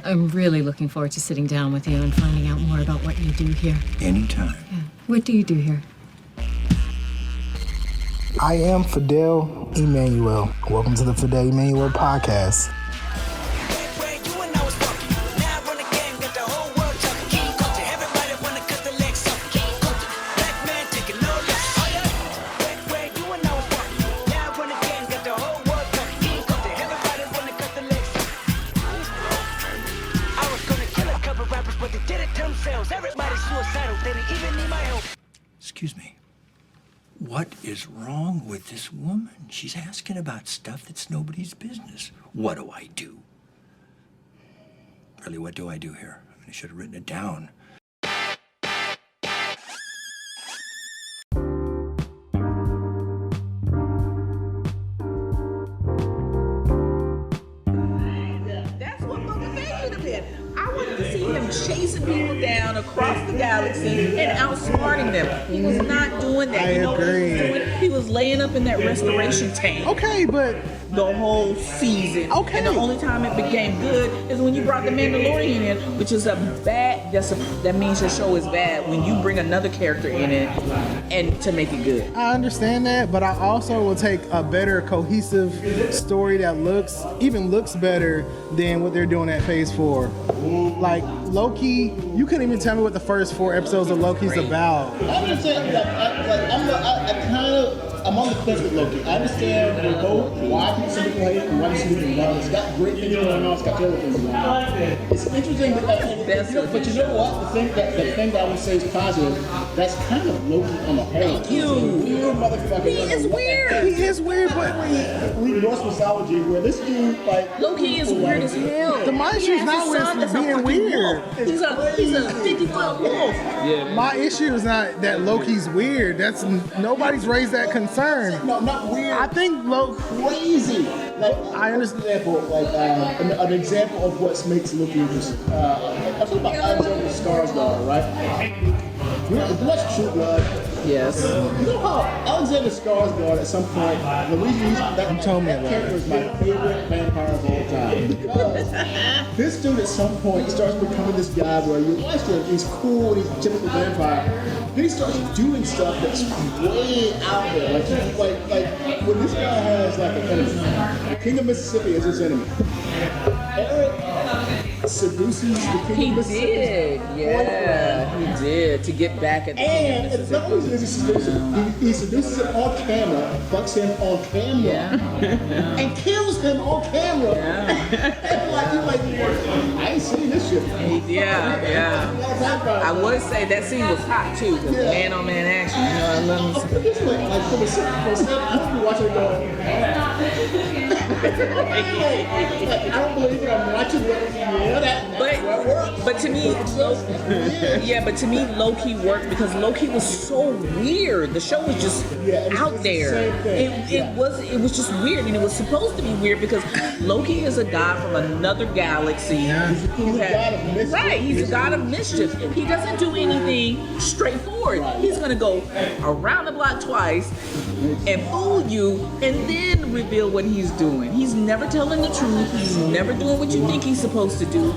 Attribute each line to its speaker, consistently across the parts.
Speaker 1: I'm really looking forward to sitting down with you and finding out more about what you do here.
Speaker 2: Anytime.
Speaker 1: Yeah. What do you do here?
Speaker 3: I am Fidel Emmanuel. Welcome to the Fidel Emmanuel podcast.
Speaker 2: Excuse me. What is wrong with this woman? She's asking about stuff that's nobody's business. What do I do? Really, what do I do here? I should have written it down.
Speaker 4: That's what motivated him. I wanted to see him chasing people down across the galaxy and outsmarting them. He was not doing that.
Speaker 3: I agree.
Speaker 4: What he was doing? He was laying up in that restoration tank.
Speaker 3: Okay, but
Speaker 4: The whole season.
Speaker 3: Okay.
Speaker 4: And the only time it became good is when you brought the Mandalorian in, which is a bad. That means your show is bad when you bring another character in it and to make it good.
Speaker 3: I understand that, but I also will take a better cohesive story that looks better than what they're doing at Phase 4. Like Loki, you couldn't even tell me what the first 4 episodes of Loki's about.
Speaker 5: I understand. I'm on the fence with Loki. I understand we both why some people hate it and why some people love it. It's got great things going on. It's got terrible things going on. It's interesting, but you know what? The thing that I would say is positive. That's kind of Loki on the whole.
Speaker 4: Thank you.
Speaker 5: Weird motherfucker.
Speaker 4: He is weird.
Speaker 3: He is weird, but
Speaker 5: We Norse mythology where this dude like
Speaker 4: Loki is weird as hell.
Speaker 3: my issue is not with being weird.
Speaker 4: He's a 50-foot wolf.
Speaker 3: My issue is not that Loki's weird. That's nobody's raised that concern.
Speaker 5: no, not weird.
Speaker 3: I think
Speaker 5: Crazy. Like
Speaker 3: I understand.
Speaker 5: Example, like an example of what makes Loki interesting. I'm talking about Alexander Skarsgård, right? You watch True Blood.
Speaker 4: Yes.
Speaker 5: You know how Alexander Skarsgård at some point, the reason that character is my favorite vampire of all time. Because this dude at some point starts becoming this guy where you watch him, he's cool, he's a typical vampire. Then he starts doing stuff that's way out there. Like when this guy has like an enemy, the King of Mississippi is his enemy. Eric seduces the King of Mississippi.
Speaker 4: He did to get back at the King of
Speaker 5: And it's not
Speaker 4: Mississippi.
Speaker 5: only does he seduces him on camera, fucks him on camera, and kills him on camera. And you're like, I ain't seen this shit before.
Speaker 4: I would say that scene was hot too, because man-on-man action. You know, I love me some.
Speaker 5: Put this way, like for the second, I don't be watching it going. I don't believe it. I'm watching it.
Speaker 4: But to me, Loki worked because Loki was so weird. The show was just out there. It was just weird, and it was supposed to be weird because Loki is a god from another galaxy. He's a god of mischief. He doesn't do anything straightforward. He's gonna go around the block twice and fool you, and then reveal what he's doing. He's never telling the truth. He's never doing what you think he's supposed to do.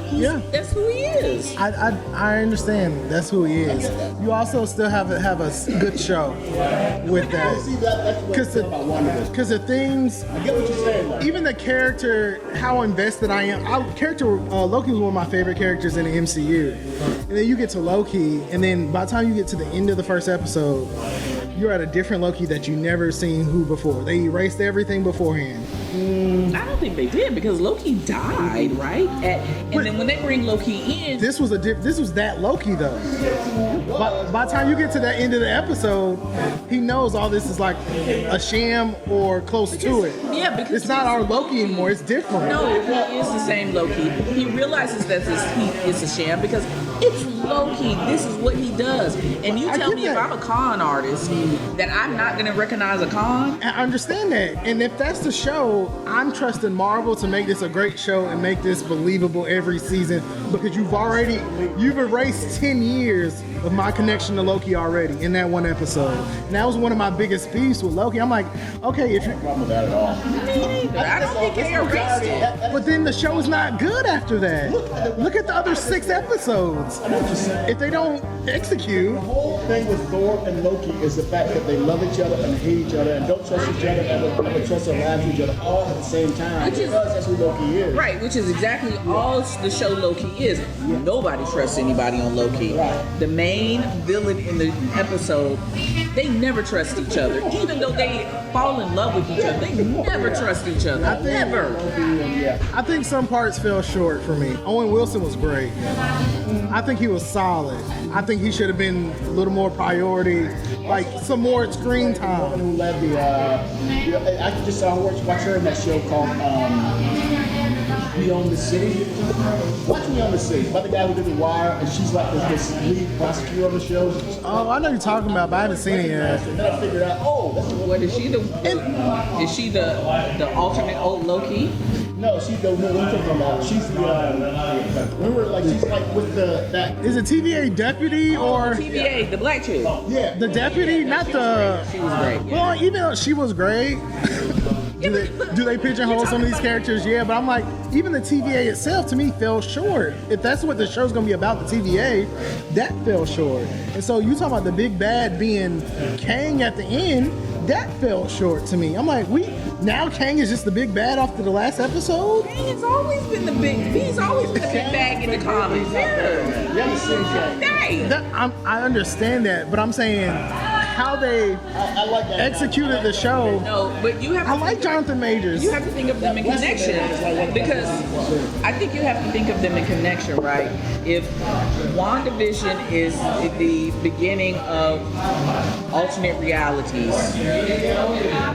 Speaker 4: That's who he is.
Speaker 3: I understand that's who he is. You also still have a good show with that. Because the things,
Speaker 5: I get what you're saying. Like.
Speaker 3: even the character, how invested I am. Loki was one of my favorite characters in the MCU. And then you get to Loki, and then by the time you get to the end of the first episode, you're at a different Loki that you never seen who before. They erased everything beforehand.
Speaker 4: I don't think they did because Loki died, right? And then when they bring Loki in,
Speaker 3: This was that Loki though. By the time you get to the end of the episode, he knows all this is like a sham or close to it.
Speaker 4: Yeah, because
Speaker 3: it's not our Loki anymore. It's different.
Speaker 4: No, he is the same Loki. He realizes that it's a sham because it's Loki. This is what he does. And you
Speaker 3: I
Speaker 4: tell
Speaker 3: get
Speaker 4: me if
Speaker 3: that.
Speaker 4: I'm a con artist that I'm not going to recognize a con?
Speaker 3: I understand that. And if that's the show, I'm trusting Marvel to make this a great show and make this believable every season because you've erased 10 years of my connection to Loki already in that one episode. And that was one of my biggest beefs with Loki. I'm like, okay, if you
Speaker 5: Problem with that at all.
Speaker 4: I don't think they erased it.
Speaker 3: but then the show is not good after that. Look at the other 6 episodes.
Speaker 5: I know what you're saying.
Speaker 3: If they don't execute,
Speaker 5: The whole thing with Thor and Loki is the fact that they love each other and hate each other and don't trust each other and don't trust their lives to each other all at the same time.
Speaker 4: Which is-
Speaker 5: Because that's who Loki is.
Speaker 4: Right, which is exactly all the show Loki is. Nobody trusts anybody on Loki.
Speaker 5: Right.
Speaker 4: The main villain in the episode, they never trust each other. Even though they fall in love with each other, they never trust each other. Never.
Speaker 3: I think some parts fell short for me. Owen Wilson was great. I think he was solid. I think he should have been a little more priority, like some more screen time.
Speaker 5: Who led the, I just watch her in that show called We Own the City. Watch Me Own the City. About the guy who did The Wire, and she's like this lead prosecutor on the show.
Speaker 3: Oh, I know you're talking about, but I haven't seen it yet.
Speaker 5: And then I figured out, oh, that's what.
Speaker 4: What is she the alternate old Loki?
Speaker 5: No, she's the one we're talking about. She's the remember, like she's like with that.
Speaker 3: Is it TVA deputy or
Speaker 4: TVA, the black chick.
Speaker 5: Yeah.
Speaker 3: the deputy? Not the.
Speaker 4: She was great. Yeah.
Speaker 3: Well, even though she was great, do they pigeonhole some of these characters? Yeah, but I'm like, even the TVA itself to me fell short. If that's what the show's gonna be about, the TVA, that fell short. And so you talking about the big bad being Kang at the end, that fell short to me. I'm like, now Kang is just the big bad after the last episode?
Speaker 4: He's always been the big bag in the comics. Yeah.
Speaker 5: You haven't seen that.
Speaker 4: Right.
Speaker 3: I understand that, but I'm saying how they
Speaker 5: I like that.
Speaker 3: executed the show.
Speaker 4: No, but you have to
Speaker 3: I like Jonathan Majors.
Speaker 4: You have to think of them in connection because I think you have to think of them in connection, right? If WandaVision is the beginning of alternate realities,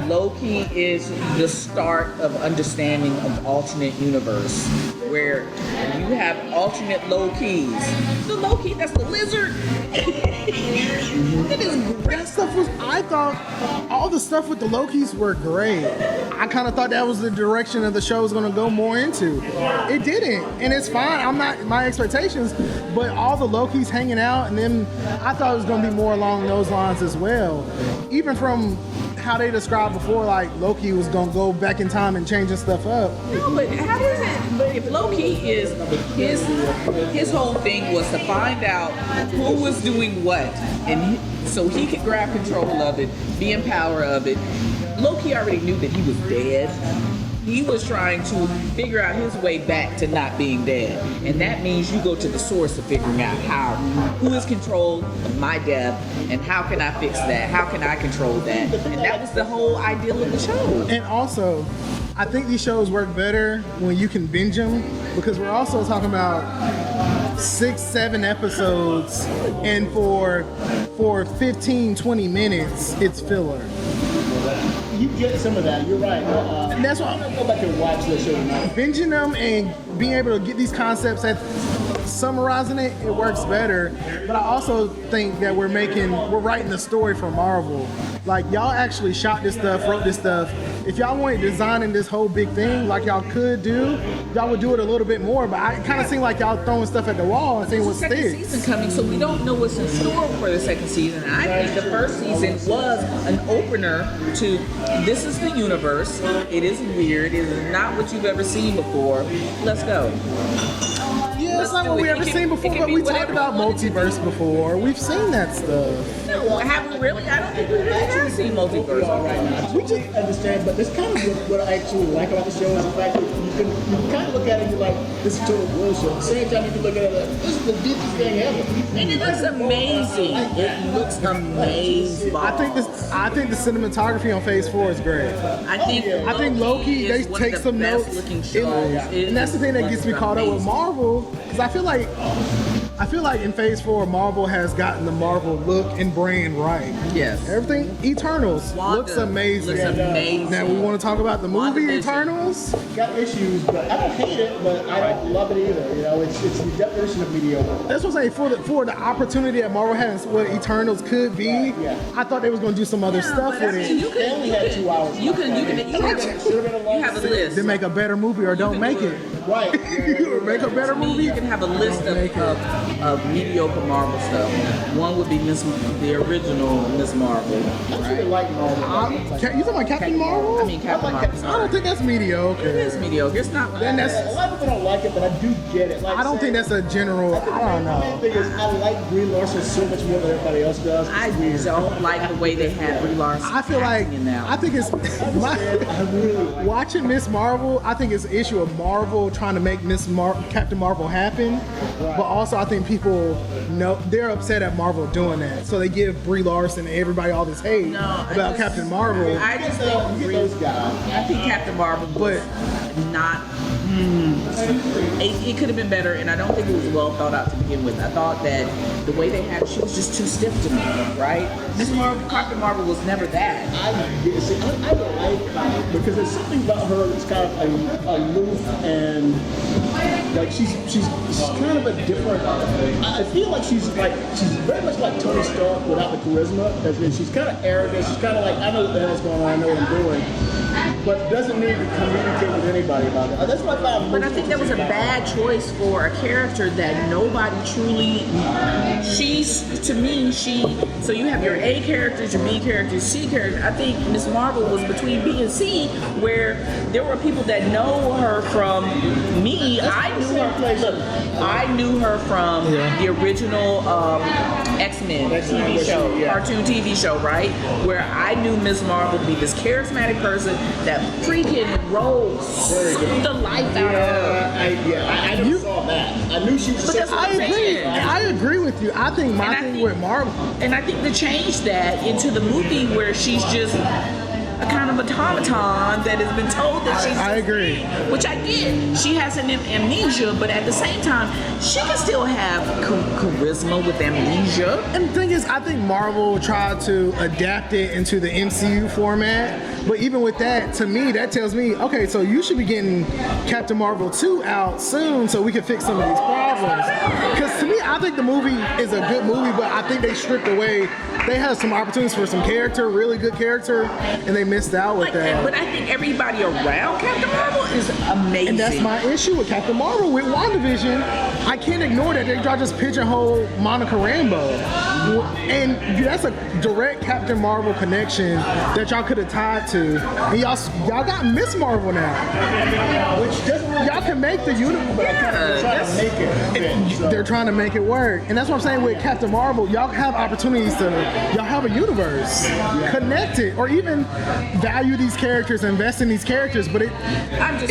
Speaker 4: Loki is the start of understanding of alternate universe, where you have alternate Lokis. The Loki, that's the lizard. It is great.
Speaker 3: That stuff was, I thought all the stuff with the Lokis were great. I kind of thought that was the direction that the show was going to go more into. It didn't, and it's fine. I'm not my expectations, but all the Lokis hanging out, and then I thought it was going to be more along those lines as well. Even from how they described before, like Loki was going to go back in time and changing stuff up.
Speaker 4: No, but how is it? But if Loki is his whole thing was to find out who was doing what, and so he could grab control of it, be in power of it. Loki already knew that he was dead. He was trying to figure out his way back to not being dead, and that means you go to the source of figuring out who is control of my death, and how can I fix that? How can I control that? And that was the whole ideal of the show.
Speaker 3: And also, I think these shows work better when you can binge them, because we're also talking about 6-7 episodes, and for 15-20 minutes it's filler.
Speaker 5: You get some of that. You're right.
Speaker 3: And that's why
Speaker 5: I'm gonna go back and watch the show tonight.
Speaker 3: binging them and being able to get these concepts at summarizing it works better. But I also think that we're writing the story for Marvel. Like, y'all actually shot this stuff, wrote this stuff. If y'all weren't designing this whole big thing like y'all could do, y'all would do it a little bit more. But I kind of seem like y'all throwing stuff at the wall and seeing what
Speaker 4: There's a second
Speaker 3: sticks.
Speaker 4: season coming, so we don't know what's in store for the second season. I think the first season was an opener to this is the universe. It is weird. It is not what you've ever seen before. Let's go.
Speaker 3: Yeah, it's not
Speaker 4: do
Speaker 3: what
Speaker 4: it.
Speaker 3: we
Speaker 4: It
Speaker 3: ever
Speaker 4: can-
Speaker 3: seen
Speaker 4: it
Speaker 3: before,
Speaker 4: can
Speaker 3: but
Speaker 4: be
Speaker 3: we talked
Speaker 4: whatever
Speaker 3: about
Speaker 4: you want it to
Speaker 3: multiverse
Speaker 4: be.
Speaker 3: before. We've seen that stuff.
Speaker 4: No, have we really? I don't think we really have seen multiverse.
Speaker 5: Right now, we just understand, but this kind of what I actually like about the show is the fact that you kind of look at it and you're like, this is total bullshit. At the same time, you can look at it like, this is the deepest thing ever.
Speaker 4: And it looks amazing. It looks amazing.
Speaker 3: I think the cinematography on Phase 4 is great.
Speaker 4: I think
Speaker 3: Loki, they
Speaker 4: is one
Speaker 3: take
Speaker 4: of the
Speaker 3: some
Speaker 4: best
Speaker 3: notes.
Speaker 4: looking shows.
Speaker 3: And that's the thing that gets me caught up with Marvel, because I feel like I feel like in Phase 4, Marvel has gotten the Marvel look and brand right.
Speaker 4: Yes.
Speaker 3: Everything Eternals
Speaker 4: Wanda
Speaker 3: looks amazing.
Speaker 4: looks amazing.
Speaker 3: Now we want to talk about the movie
Speaker 4: WandaVision.
Speaker 3: Eternals.
Speaker 5: Got issues, but I don't hate it, but I don't love it either. You know, it's the definition of mediocre.
Speaker 3: That's what I'm saying. For the opportunity that Marvel has, what Eternals could be,
Speaker 5: Yeah.
Speaker 3: I thought they was going to do some other stuff
Speaker 4: but I
Speaker 3: with
Speaker 4: mean,
Speaker 3: it.
Speaker 4: you
Speaker 5: They only had 2 hours.
Speaker 4: You have a list.
Speaker 3: To make a better movie or don't make it.
Speaker 5: Right.
Speaker 3: You make a better
Speaker 4: To me,
Speaker 3: movie.
Speaker 4: you can have a list of mediocre Marvel stuff. One would be the original Miss Marvel.
Speaker 5: I really like Marvel.
Speaker 3: You talking about Captain Marvel?
Speaker 4: I mean, Captain Marvel.
Speaker 3: I don't think that's mediocre.
Speaker 4: It is mediocre. It's not.
Speaker 3: Then that's.
Speaker 5: A lot of people don't like it, but I do get it. Like,
Speaker 3: I don't think that's a general. I don't
Speaker 5: The main
Speaker 3: know.
Speaker 5: thing is, I like Brie Larson so much more than everybody else does.
Speaker 4: I don't like the way they have Brie Larson.
Speaker 3: I feel like
Speaker 4: acting in now.
Speaker 3: I think it's watching Miss Marvel. I think it's an issue of Marvel trying to make Captain Marvel happen, but also I think people know they're upset at Marvel doing that, so they give Brie Larson and everybody all this hate about Captain Marvel.
Speaker 4: I just
Speaker 5: You
Speaker 4: think
Speaker 5: get those guys.
Speaker 4: I think Captain Marvel was not. It could have been better, and I don't think it was well thought out to begin with. I thought that the way they had, she was just too stiff to me, right? Captain Marvel was never that.
Speaker 5: I like because there's something about her that's kind of aloof and like she's kind of a different. I feel like she's very much like Tony Stark without the charisma. As in she's kind of arrogant. She's kind of like I know what the hell's going on. I know what I'm doing, but doesn't need to communicate with anybody about it. That's what I found.
Speaker 4: But I think that was a bad choice for a character that nobody truly. So you have your A characters, your B characters, C characters. I think Miss Marvel was between B and C, where there were people that know her from me. I knew her from the original X-Men TV show, cartoon TV show, right? Where I knew Miss Marvel to be this charismatic person that freaking rose the life out of her.
Speaker 5: I never saw that. I knew she was.
Speaker 4: But that's what I'm saying.
Speaker 3: I agree with you. I think my thing with Marvel.
Speaker 4: And I think to change that into the movie where she's just a kind of automaton that has been told that she's.
Speaker 3: I agree.
Speaker 4: Which I get. She has an amnesia, but at the same time, she can still have charisma with amnesia.
Speaker 3: And the thing is, I think Marvel tried to adapt it into the MCU format. But even with that, to me, that tells me, okay, so you should be getting Captain Marvel 2 out soon so we can fix some of these problems. Because to me, I think the movie is a good movie, but I think they stripped away. They had some opportunities for some character, really good character, and they missed out with that.
Speaker 4: But I think everybody around Captain Marvel is amazing.
Speaker 3: And that's my issue with Captain Marvel. With WandaVision, I can't ignore that y'all just pigeonhole Monica Rambeau. And that's a direct Captain Marvel connection that y'all could have tied to. And y'all got Miss Marvel now.
Speaker 5: Which doesn't really
Speaker 3: Y'all can make the universe.
Speaker 5: they're trying to make it fit. So.
Speaker 3: They're trying to make it work. And that's what I'm saying with Captain Marvel. Y'all have opportunities to, y'all have a universe. Connect it. Or even value these characters, invest in these characters. But it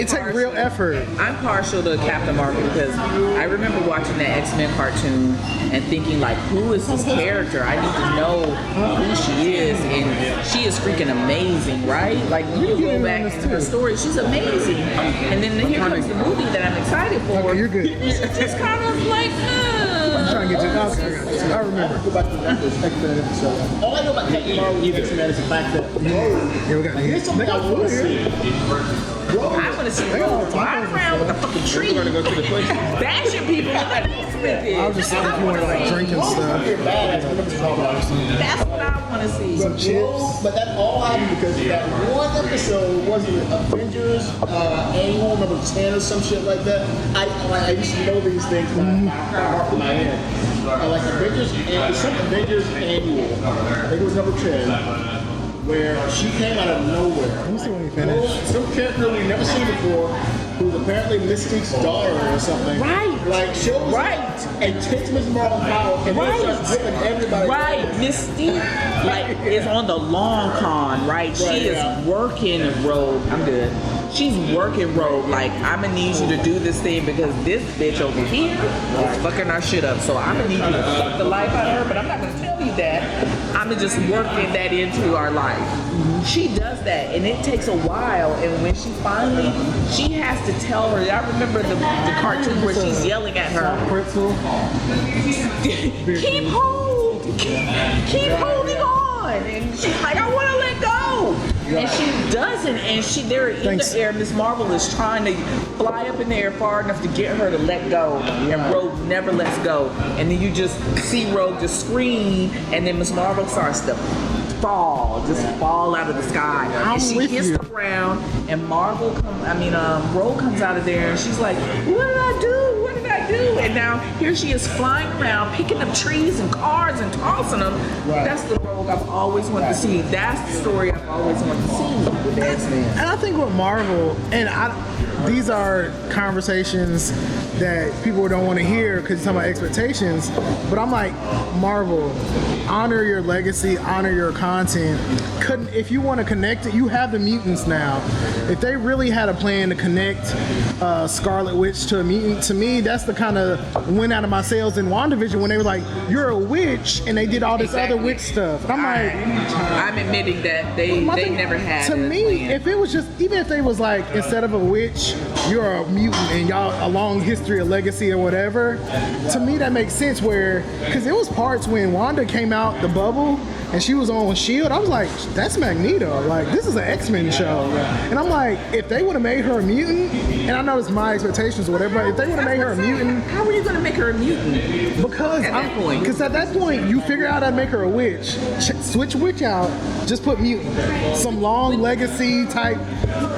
Speaker 3: takes real effort.
Speaker 4: I'm partial to Captain Marvel because I remember watching that X-Men cartoon and thinking like, who is this character? I need to know who she is, and she is freaking amazing, right? Like you go back into her story, she's amazing. And then here comes the movie that I'm excited for.
Speaker 3: Okay, you're good.
Speaker 4: It's just kind of like,
Speaker 3: I'm trying to get you. Okay, I remember.
Speaker 5: Go back to the X-Men episode. All I know about Captain Marvel and X-Men is the fact that
Speaker 3: Yeah, we got
Speaker 5: here's something I want to see.
Speaker 4: I want to see Rogue ride around with a fucking tree, bashing people like Smith
Speaker 3: I was just saying if you want to like drink and stuff.
Speaker 4: That's what I want to see.
Speaker 3: Some chips.
Speaker 5: But that all happened because that one episode wasn't it Avengers annual number 10 or some shit like that. I used to know these things by heart in my head. Like Avengers, some Avengers annual. I think it was number 10. Where she came out of nowhere.
Speaker 3: Let me see when you finish.
Speaker 5: Some character we've never seen before, who's apparently Mystique's daughter or something.
Speaker 4: Right.
Speaker 5: Like shows and takes Miss Marvel power and then starts whipping everybody.
Speaker 4: Right, Mystique, like is on the long con, right? She is working Rogue. I'm good. She's working Rogue. Like I'm gonna need you to do this thing because this bitch over here is fucking our shit up. So I'm gonna need you to fuck the life out of her, but I'm not gonna tell you that. I'm just working that into our life. She does that, and it takes a while. And when she finally, she has to tell her. I remember the cartoon where she's yelling at her. Keep holding on, and she's like, I want to let go, and she doesn't. And they're in the air. Miss Marvel is trying to fly up in the air far enough to get her to let go, and Rogue never lets go. And then you just see Rogue just scream, and then Miss Marvel starts to fall out of the sky, and she hits the ground, and Rogue comes out of there, and she's like, what did I do? And now here she is flying around, picking up trees and cars and tossing them. Right. That's the Rogue I've always wanted to see. That's the story I've always wanted to see with the X-Men.
Speaker 3: And I think with Marvel, these are conversations that people don't want to hear because you're talking about expectations. But I'm like, Marvel, honor your legacy, honor your content. If you want to connect it, you have the mutants now. If they really had a plan to connect Scarlet Witch to a mutant, to me, that's the kind of went out of my sales in WandaVision when they were like, you're a witch, and they did all this other witch stuff. I'm like,
Speaker 4: I'm admitting that they never had.
Speaker 3: To me, if it was just, even if they was like, instead of a witch, you're a mutant and y'all a long history of legacy or whatever, to me that makes sense. Because it was parts when Wanda came out the bubble and she was on S.H.I.E.L.D., I was like, that's Magneto. Like, this is an X-Men show. And I'm like, if they would have made her a mutant, and I know it's my expectations or whatever, but if they would have made her a mutant.
Speaker 4: How are you going to make her a mutant?
Speaker 3: Because at that point, you figure out how to make her a witch. Switch witch out, just put mutant. Some long legacy type,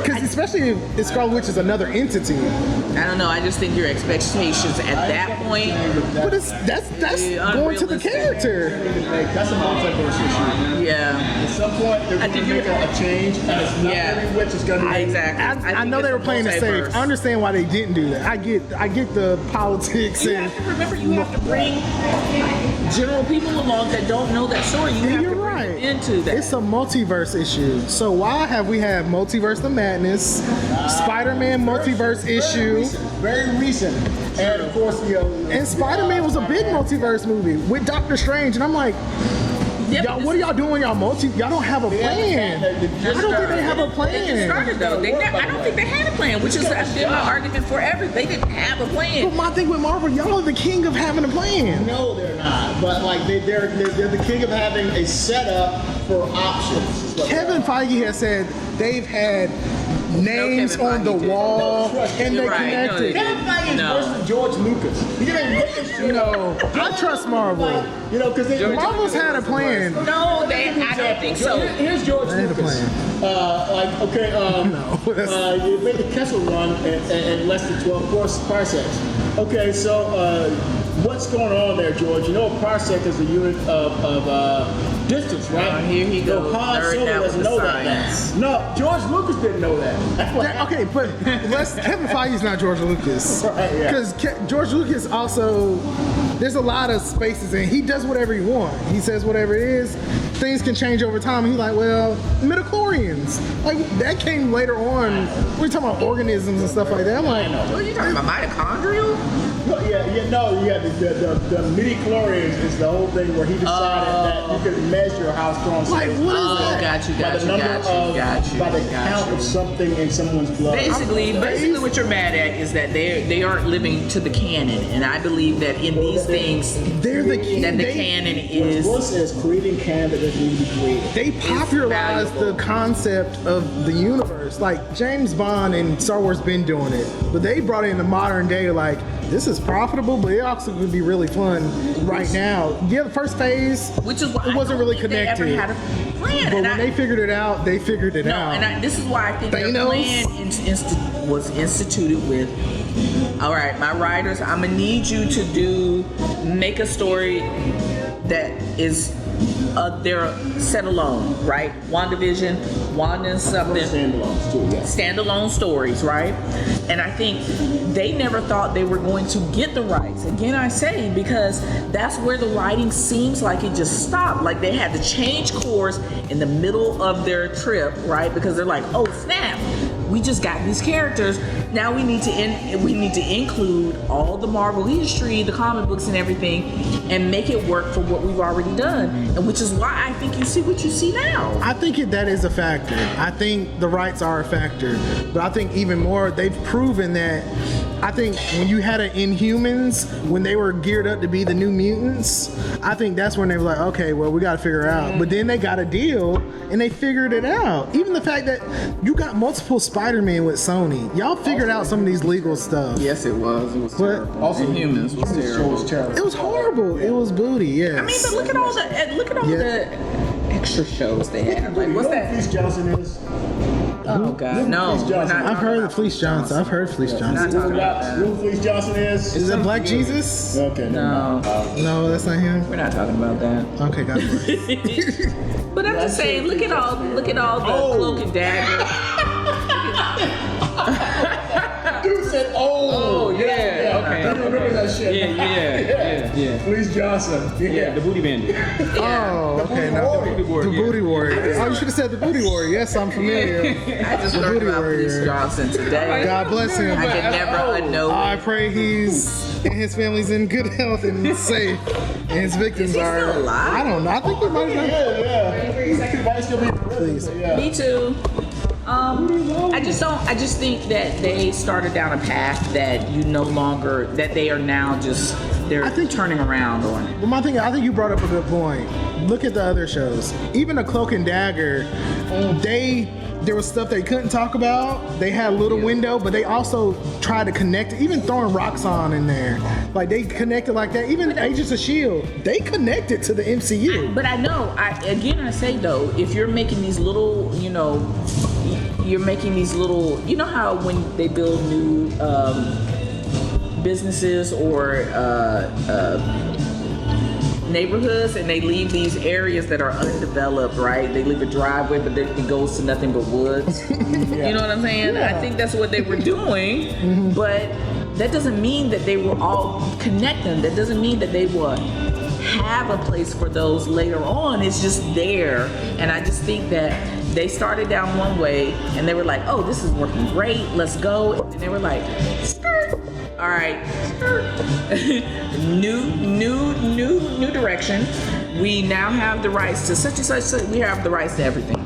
Speaker 3: because especially if Scarlet Witch is another entity.
Speaker 4: I don't know, I just think your expectations at that point.
Speaker 3: But that's going to the character.
Speaker 5: That's a multiverse issue.
Speaker 4: Yeah.
Speaker 5: At some point, they're going to make a change, and it's not every witch is going to make.
Speaker 4: Exactly.
Speaker 3: I know they were playing it safe. I understand why they didn't do that. I get the politics.
Speaker 4: You have to remember, you have to bring general people along that don't know that story. You have to bring them into that.
Speaker 3: It's a multiverse issue. So why have we had Multiverse of Madness, Spider-Man multiverse issue?
Speaker 5: Very recent. And of course,
Speaker 3: and Spider-Man was a big multiverse movie with Doctor Strange, and I'm like, y'all, what are y'all doing? Y'all don't have a plan. I don't think they have a plan.
Speaker 4: They just started though. I don't think they had a plan, which is been my argument forever. They didn't have a plan.
Speaker 3: But my thing with Marvel, y'all are the king of having a plan.
Speaker 5: No, they're not. But like they're the king of having a setup for options.
Speaker 3: Kevin Feige has said they've had names on the wall and they connected.
Speaker 5: Kevin Feige is worse than George Lucas. He didn't
Speaker 3: I trust Marvel.
Speaker 5: Because
Speaker 3: Marvel's had a plan.
Speaker 4: No, I don't think so.
Speaker 5: Here's George Lucas. You made the Kessel Run at less than 12 parsecs. Okay, so what's going on there, George? You know, a parsec is a unit of distance, right?
Speaker 4: Here he goes.
Speaker 5: So Han Solo doesn't know that. No, George Lucas didn't know that.
Speaker 3: Okay, but Kevin Feige's not George Lucas. Because George Lucas also, there's a lot of spaces and he does whatever he wants. He says whatever it is. Things can change over time. He's like, well, midichlorians. Like, that came later on. We're talking about organisms and stuff like that. I'm like,
Speaker 4: what are you talking about, mitochondrial?
Speaker 5: The midichlorians is the whole thing where he decided that you could measure how strong.
Speaker 3: Like, what is that?
Speaker 4: By
Speaker 5: the count of something in someone's blood.
Speaker 4: Basically, what you're mad at is that they aren't living to the canon, and I believe that in these things, the canon is.
Speaker 5: What says creating canon that doesn't need to be created.
Speaker 3: They popularized the concept of the universe. Like James Bond and Star Wars been doing it, but they brought it in the modern day. Like, this is profitable, but it also could be really fun right now. Yeah, the first phase,
Speaker 4: which is why
Speaker 3: it wasn't really connected.
Speaker 4: They ever had a plan.
Speaker 3: But when they figured it out, they figured it out.
Speaker 4: And this is why I think their plan was instituted with, all right, my writers, I'm gonna need you to make a story that is they're set alone, right? WandaVision, Wanda and something.
Speaker 5: Standalones too, yeah.
Speaker 4: Standalone stories, right? And I think they never thought they were going to get the rights. Again, I say, because that's where the writing seems like it just stopped. Like they had to change course in the middle of their trip, right? Because they're like, oh snap, we just got these characters. Now we need to include all the Marvel history, the comic books and everything, and make it work for what we've already done. And which is why I think you see what you see now.
Speaker 3: I think that is a factor. I think the rights are a factor. But I think even more, they've proven that. I think when you had an Inhumans, when they were geared up to be the New Mutants, I think that's when they were like, okay, well, we got to figure it out. But then they got a deal and they figured it out. Even the fact that you got multiple Spider-Man with Sony. Y'all figured out some of these legal stuff.
Speaker 4: Yes, it was. It was
Speaker 3: But
Speaker 4: terrible. Also, Humans was terrible.
Speaker 3: It was horrible. It was booty, yes.
Speaker 4: I mean, but look at all the extra shows they had. Like, what's that?
Speaker 5: Fleece Johnson is.
Speaker 4: Oh God, no.
Speaker 5: Fleece
Speaker 4: We're
Speaker 5: Johnson.
Speaker 4: not
Speaker 3: I've
Speaker 4: talking
Speaker 3: heard
Speaker 4: about
Speaker 3: of Fleece Johnson. I've heard Fleece
Speaker 4: Not
Speaker 3: Johnson.
Speaker 4: talking about that.
Speaker 5: Who Fleece Johnson is?
Speaker 3: Is that Black Jesus?
Speaker 5: Okay.
Speaker 4: No,
Speaker 3: No, that's not him.
Speaker 4: we're not talking about that.
Speaker 3: Okay, got it.
Speaker 4: But I'm just saying, look at all the cloak and dagger.
Speaker 5: Dude said,
Speaker 6: Oh, yeah. Okay.
Speaker 5: I remember that shit.
Speaker 6: Yeah.
Speaker 5: Fleece Johnson.
Speaker 6: Yeah, the booty bandit.
Speaker 3: Oh, okay. No,
Speaker 6: Booty warrior,
Speaker 3: the
Speaker 6: yeah.
Speaker 3: Booty Warrior. Oh, you should have said the Booty Warrior. Yes, I'm familiar.
Speaker 4: I just
Speaker 3: The
Speaker 4: learned
Speaker 3: Booty
Speaker 4: about
Speaker 3: Warrior.
Speaker 4: Fleece Johnson today.
Speaker 3: God bless him.
Speaker 4: I can never unknow
Speaker 3: I
Speaker 4: it.
Speaker 3: pray he's and his family's in good health and safe. And his victims
Speaker 4: Is he
Speaker 3: are.
Speaker 4: still alive?
Speaker 3: I don't know. I think he might have been.
Speaker 5: Yeah. He might still be in prison. Yeah.
Speaker 4: Me too. I just think that they started down a path that they are now just, they're turning around on.
Speaker 3: Well, I think you brought up a good point. Look at the other shows. Even a Cloak and Dagger, there was stuff they couldn't talk about. They had a little window, but they also tried to connect it, even throwing Roxxon in there. Like, they connected like that. Even Agents of S.H.I.E.L.D., they connected to the MCU.
Speaker 4: But I know, I say though, if you're making these little, you're making these little, you know how when they build new businesses or neighborhoods and they leave these areas that are undeveloped, right? They leave a driveway, but it goes to nothing but woods. You know what I'm saying? I think that's what they were doing, but that doesn't mean that they will all connect them. That doesn't mean that they will have a place for those later on. It's just there. And I just think that they started down one way and they were like, oh, this is working great, let's go. And they were like, skirt. All right, new direction. We now have the rights to such and such. We have the rights to everything.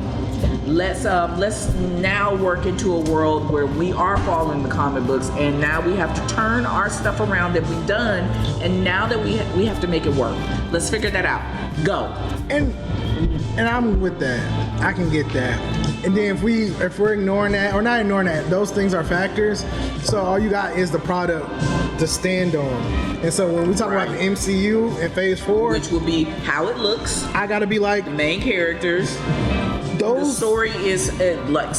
Speaker 4: Let's now work into a world where we are following the comic books, and now we have to turn our stuff around that we've done, and now that we have to make it work. Let's figure that out. Go.
Speaker 3: And I'm with that. I can get that. And then if we're ignoring that, or not ignoring that, those things are factors. So all you got is the product to stand on. And so when we talk about the MCU and Phase 4,
Speaker 4: which will be how it looks,
Speaker 3: I gotta be like,
Speaker 4: the main characters. The story is like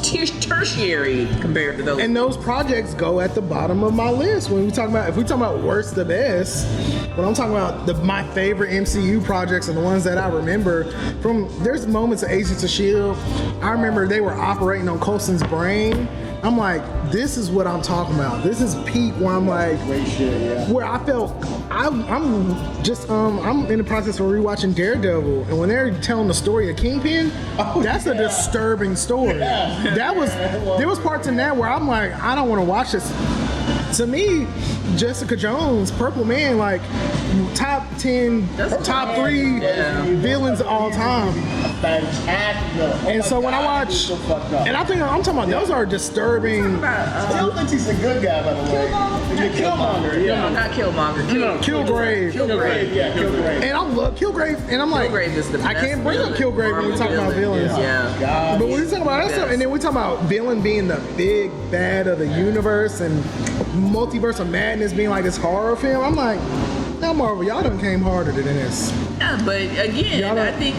Speaker 4: tertiary compared to those.
Speaker 3: And those projects go at the bottom of my list. When we talk about, if we talk about worst to best, when I'm talking about my favorite MCU projects and the ones that I remember there's moments of Agents of S.H.I.E.L.D. I remember they were operating on Coulson's brain. I'm like, this is what I'm talking about. This is peak where I'm like,
Speaker 5: Great shit, yeah.
Speaker 3: where I felt, I'm in the process of rewatching Daredevil, and when they're telling the story of Kingpin, that's a disturbing story. There was parts in that where I'm like, I don't want to watch this. To me, Jessica Jones, Purple Man, like top 10, top 3 villains of all time.
Speaker 5: Fantastic.
Speaker 3: And so when I watch, and I'm talking about those are disturbing.
Speaker 5: Still thinks he's a good guy, by the way. Killmonger.
Speaker 4: No, not Killmonger.
Speaker 3: Kilgrave.
Speaker 5: Kilgrave.
Speaker 3: And I love Kilgrave, and I'm like,
Speaker 4: Kilgrave is the
Speaker 3: I
Speaker 4: best
Speaker 3: can't bring up
Speaker 4: villain.
Speaker 3: Kilgrave when we talk about villains.
Speaker 4: Yeah.
Speaker 3: But when we talk about that stuff, and then we talk about villain being the big bad of the universe and Multiverse of Madness being like this horror film, I'm like, now Marvel, y'all done came harder than this.
Speaker 4: Yeah, but again, I think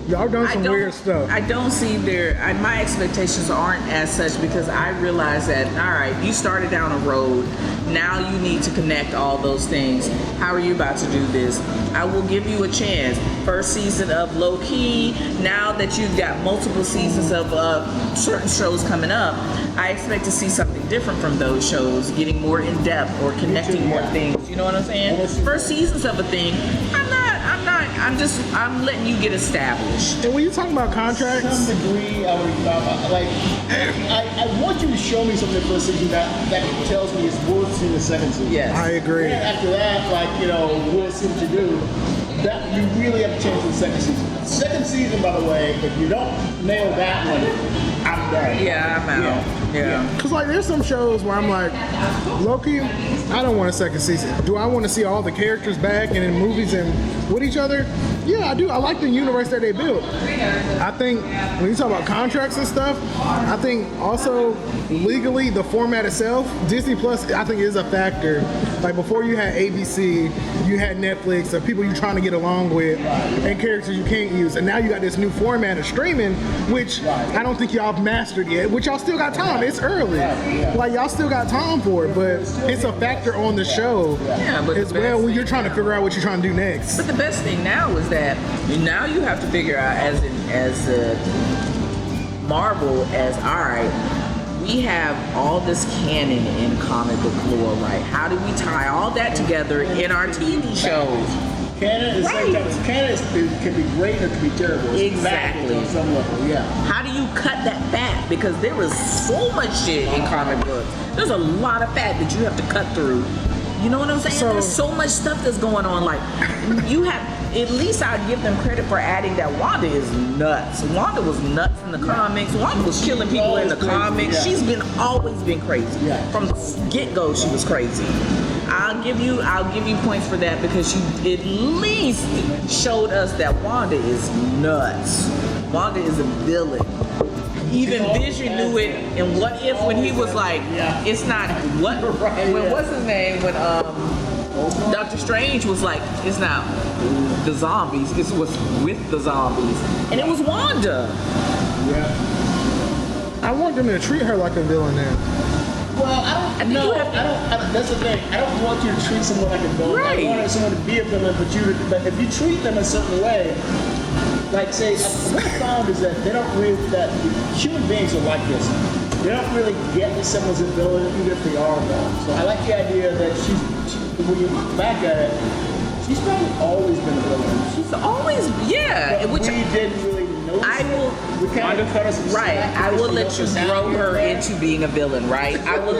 Speaker 3: y'all done some weird stuff.
Speaker 4: I don't see my expectations aren't as such, because I realize that, all right, you started down a road. Now you need to connect all those things. How are you about to do this? I will give you a chance. First season of Loki. Now that you've got multiple seasons of certain shows coming up, I expect to see something different from those shows, getting more in depth or connecting more things. You know what I'm saying? First seasons of a thing, I'm letting you get established.
Speaker 3: And when you talking about
Speaker 5: To
Speaker 3: contracts,
Speaker 5: some degree, I want you to show me something in the first season that tells me it's worth seeing the second season.
Speaker 4: Yes.
Speaker 3: I agree.
Speaker 5: And after that, we'll see what you do. That you really have to change to the second season. Second season, by the way, if you don't nail that one, I'm done.
Speaker 4: Yeah, I'm out. Yeah.
Speaker 3: Because like there's some shows where I'm like, Loki, I don't want a second season. Do I want to see all the characters back and in movies and with each other? Yeah, I do. I like the universe that they built. I think when you talk about contracts and stuff, I think also legally the format itself, Disney Plus, I think is a factor. Like before you had ABC, you had Netflix, the people you're trying to get along with, and characters you can't use. And now you got this new format of streaming, which I don't think y'all have mastered yet, which y'all still got time. It's early. Like y'all still got time for it, but it's a factor on the show
Speaker 4: But
Speaker 3: as well when you're trying to figure out what you're trying to do next.
Speaker 4: But the best thing now is that now you have to figure out as Marvel as all right, we have all this canon in comic book lore, right? How do we tie all that together in our TV shows?
Speaker 5: Canon is can be great or can be terrible. It's
Speaker 4: Exactly.
Speaker 5: backwards on some level, yeah.
Speaker 4: How do you cut that fat? Because there is so much shit in comic books. There's a lot of fat that you have to cut through. You know what I'm saying? There's so much stuff that's going on. Like, you have, at least I'd give them credit for adding that Wanda is nuts. Wanda was nuts in the comics. Wanda was killing people in the comics. She's always been crazy.
Speaker 5: Yeah.
Speaker 4: From the get-go, she was crazy. I'll give you points for that because you at least showed us that Wanda is nuts. Wanda is a villain. Even Vision knew it in What If when he was like, it's not what when what's his name when Doctor Strange was like, it's not the zombies, it's what's with the zombies, and it was Wanda.
Speaker 5: Yeah.
Speaker 3: I want them to treat her like a villain now.
Speaker 5: Well, I don't know.
Speaker 4: you have to-
Speaker 5: That's the thing. I don't want you to treat someone like a villain.
Speaker 4: Right.
Speaker 5: I want someone to be a villain, but if you treat them a certain way, like say, what I found is that they don't really, that human beings are like this. They don't really get that someone's a villain, even if they are a villain. So I like the idea that when you look back at it, she's probably always been a villain.
Speaker 4: She's always
Speaker 5: But
Speaker 4: which
Speaker 5: we didn't really notice.
Speaker 4: I will.
Speaker 5: We kind of cut us some
Speaker 4: Right,
Speaker 5: slack
Speaker 4: I will
Speaker 5: because
Speaker 4: let you
Speaker 5: we
Speaker 4: grow
Speaker 5: don't
Speaker 4: her
Speaker 5: know
Speaker 4: into being a villain, right? I will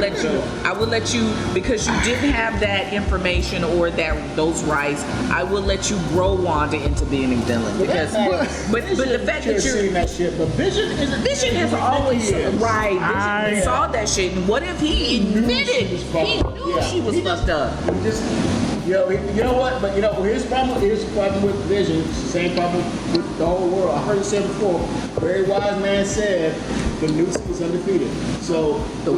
Speaker 4: let you because you didn't have that information or those rights. I will let you grow Wanda into being a villain because, but the fact that you're
Speaker 5: seeing that shit, but Vision
Speaker 4: has always
Speaker 5: right.
Speaker 4: Vision saw that shit, and what if he admitted he knew she was fucked up?
Speaker 5: You know what? But here's the problem. Here's the problem with Vision. It's the same problem with the whole world. I heard it said before. A very wise man said the Newsy is undefeated. So the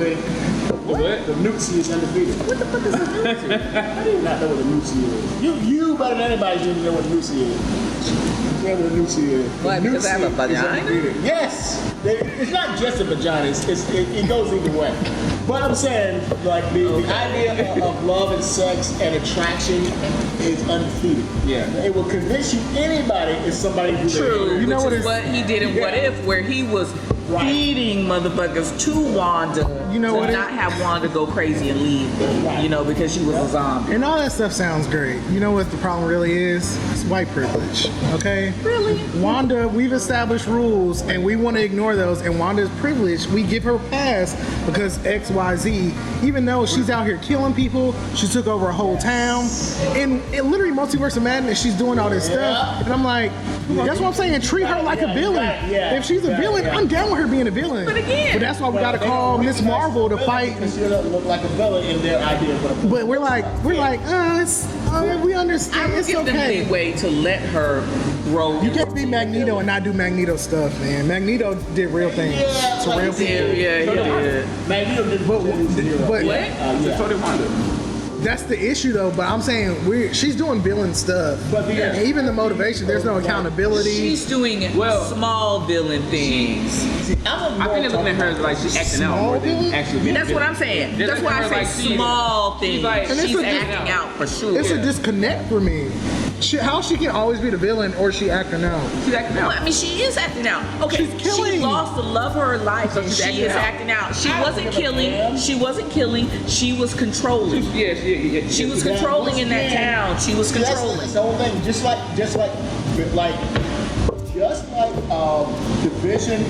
Speaker 5: Newsy is undefeated.
Speaker 4: What the fuck is a Newsy?
Speaker 5: How do you not know what a Newsy is? You better than anybody didn't know what a Newsy is. You know what a Newsy is.
Speaker 4: What, because I have a
Speaker 5: Newsy is
Speaker 4: vagina?
Speaker 5: undefeated. Yes. It's not just a vagina. It goes either way. But I'm saying, like, the idea of love and sex and attraction is undefeated. Yeah. It will convince you anybody is somebody who
Speaker 4: True,
Speaker 3: You know
Speaker 4: which
Speaker 3: what
Speaker 4: is
Speaker 3: is-
Speaker 4: what he did in What If, where he was feeding motherfuckers to Wanda
Speaker 3: You know
Speaker 4: to
Speaker 3: what it-
Speaker 4: not have Wanda go crazy and leave, because she was a zombie.
Speaker 3: And all that stuff sounds great. You know what the problem really is? It's white privilege, okay?
Speaker 4: Really?
Speaker 3: Wanda, we've established rules and we want to ignore those, and Wanda's privilege, we give her a pass because XYZ, even though she's out here killing people, she took over a whole town, and it literally Multiverse of Madness, she's doing all this stuff, and I'm like, that's what I'm saying, treat her like a villain. If she's a villain, I'm down with her being a villain.
Speaker 4: But again-
Speaker 3: that's why we gotta call Miss Marvel to fight.
Speaker 5: Because she doesn't look like a villain in their idea.
Speaker 3: But we're like, we understand,
Speaker 4: I would
Speaker 3: it's
Speaker 4: give them
Speaker 3: okay.
Speaker 4: leeway to let her grow.
Speaker 3: You can't be Magneto and not do Magneto stuff, man. Magneto did real things to real people.
Speaker 4: Yeah, he did.
Speaker 5: Magneto did
Speaker 3: But
Speaker 6: Wanda.
Speaker 3: that's the issue, though. But I'm saying she's doing villain stuff.
Speaker 5: But
Speaker 3: And even the motivation, there's no accountability.
Speaker 4: She's doing small villain things.
Speaker 6: I think they're looking at her like she's acting out more than actually being
Speaker 4: That's what I'm saying. That's why I say small things.
Speaker 3: And it's
Speaker 4: She's
Speaker 3: a-
Speaker 4: acting out for sure.
Speaker 3: It's a disconnect for me. How she can always be the villain or she acting out?
Speaker 6: She's acting
Speaker 4: Well,
Speaker 6: out.
Speaker 4: I mean, she is acting out. Okay,
Speaker 3: She's killing.
Speaker 4: she lost the love of her life,
Speaker 6: So
Speaker 4: and
Speaker 6: she's
Speaker 4: she
Speaker 6: acting
Speaker 4: is
Speaker 6: out.
Speaker 4: acting out. She wasn't killing. She wasn't killing. She was controlling.
Speaker 6: Yeah.
Speaker 4: She was controlling in that town. She was controlling.
Speaker 5: That's the whole thing. Just like the Vision